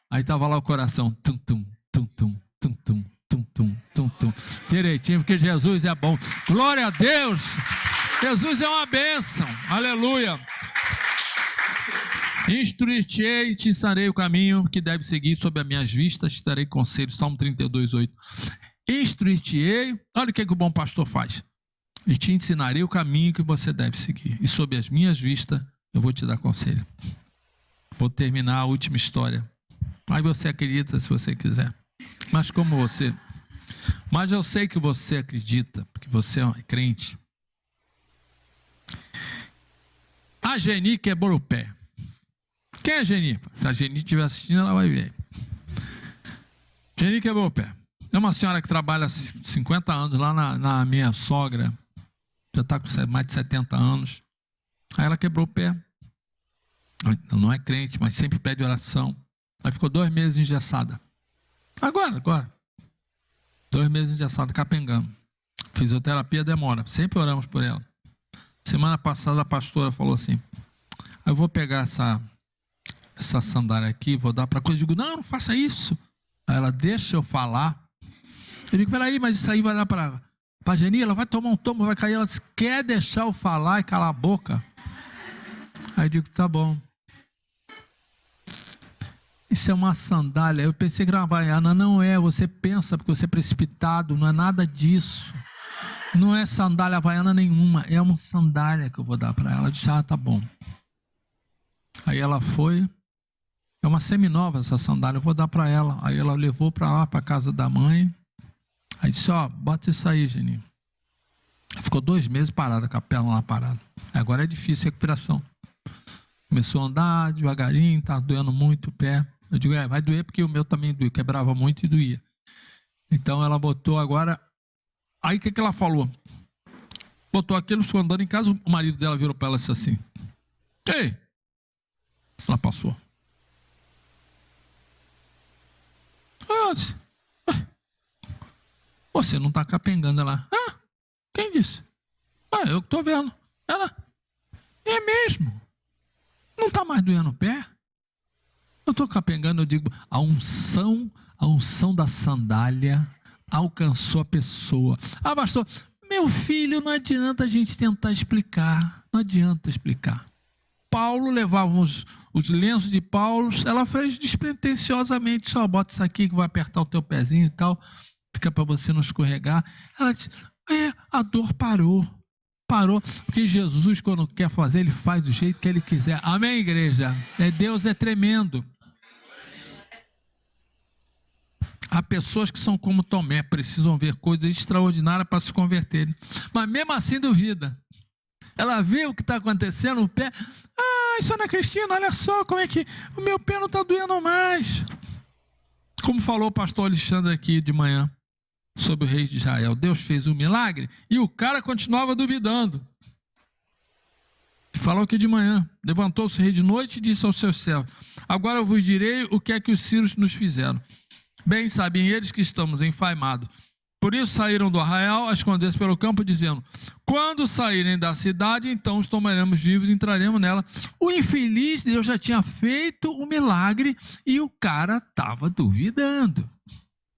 Aí estava lá o coração. Tum, tum, tum, tum, tum, tum, tum, tum, tum, tum. Direitinho, porque Jesus é bom. Glória a Deus. Jesus é uma bênção. Aleluia. Instruir-te-ei, te ensinarei o caminho que deve seguir, sob as minhas vistas te darei conselhos. Salmo 32:8. Instruir-te-ei, olha o que o bom pastor faz. E te ensinarei o caminho que você deve seguir. E sob as minhas vistas eu vou te dar conselho. Vou terminar a última história. Mas você acredita se você quiser. Mas como você? Mas eu sei que você acredita, porque você é crente. A Geni quebrou o pé. Quem é a Geni? Se a Geni estiver assistindo, ela vai ver. Geni quebrou o pé. É uma senhora que trabalha há 50 anos lá na minha sogra. Já está com mais de 70 anos. Aí ela quebrou o pé. Não é crente, mas sempre pede oração. Aí ficou 2 meses engessada. Agora. 2 meses engessada, capengando. Fisioterapia demora. Sempre oramos por ela. Semana passada a pastora falou assim, eu vou pegar essa sandália aqui, vou dar para coisa. Eu digo, não faça isso. Aí ela, deixa eu falar. Eu digo, peraí, mas isso aí vai dar para a Geni, ela vai tomar um tombo, vai cair. Ela disse, quer deixar eu falar e calar a boca? Aí eu digo, tá bom. Isso é uma sandália. Eu pensei que era uma havaiana. Não é, você pensa porque você é precipitado, não é nada disso. Não é sandália havaiana nenhuma, é uma sandália que eu vou dar para ela. Eu disse, tá bom. Aí ela foi, é uma seminova essa sandália, eu vou dar para ela. Aí ela levou para lá, para a casa da mãe. Aí disse, bota isso aí, Geni. Ficou 2 meses parada, com a perna lá parada. Agora é difícil a recuperação. Começou a andar devagarinho, tá doendo muito o pé. Eu digo, vai doer porque o meu também doía, quebrava muito e doía. Então ela botou agora. Aí o que ela falou? Botou aquilo, ficou andando em casa, o marido dela virou para ela e disse assim, ei! Ela passou. Ela disse, você não está capengando. Ela, quem disse? Eu que estou vendo. Ela, é mesmo? Não está mais doendo o pé? Eu estou capengando, eu digo, a unção da sandália alcançou a pessoa. Pastor, meu filho, não adianta a gente tentar explicar. Não adianta explicar. Paulo levava os lenços de Paulo, ela fez despretensiosamente, só bota isso aqui que vai apertar o teu pezinho e tal. fica para você não escorregar. Ela disse, a dor parou. Parou, porque Jesus, quando quer fazer, Ele faz do jeito que Ele quiser. Amém, igreja? Deus é tremendo. Há pessoas que são como Tomé, precisam ver coisas extraordinárias para se converterem. Mas mesmo assim duvida. Ela vê o que está acontecendo, o pé. Ana Cristina, olha só como é que o meu pé não está doendo mais. Como falou o pastor Alexandre aqui de manhã, sobre o rei de Israel. Deus fez um milagre e o cara continuava duvidando. Ele falou aqui de manhã. Levantou-se o rei de noite e disse aos seus servos: agora eu vos direi o que é que os sírios nos fizeram. Bem sabem eles que estamos enfaimados. Por isso saíram do arraial a esconder-se pelo campo, dizendo: quando saírem da cidade, então os tomaremos vivos e entraremos nela. O infeliz, Deus já tinha feito o milagre e o cara estava duvidando.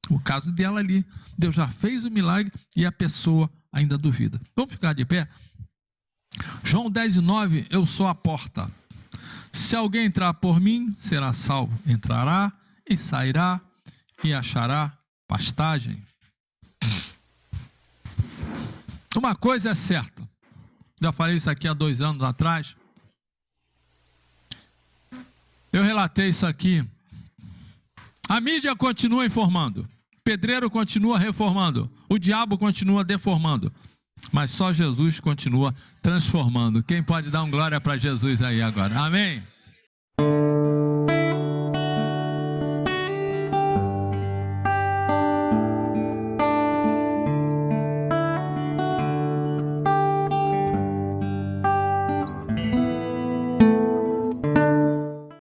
O caso dela ali, Deus já fez o milagre e a pessoa ainda duvida. Vamos ficar de pé? João 10:9, eu sou a porta. Se alguém entrar por mim, será salvo. Entrará e sairá e achará pastagem. Uma coisa é certa, já falei isso aqui há 2 anos atrás, eu relatei isso aqui. A mídia continua informando, o pedreiro continua reformando, o diabo continua deformando, mas só Jesus continua transformando. Quem pode dar um glória para Jesus aí agora? Amém?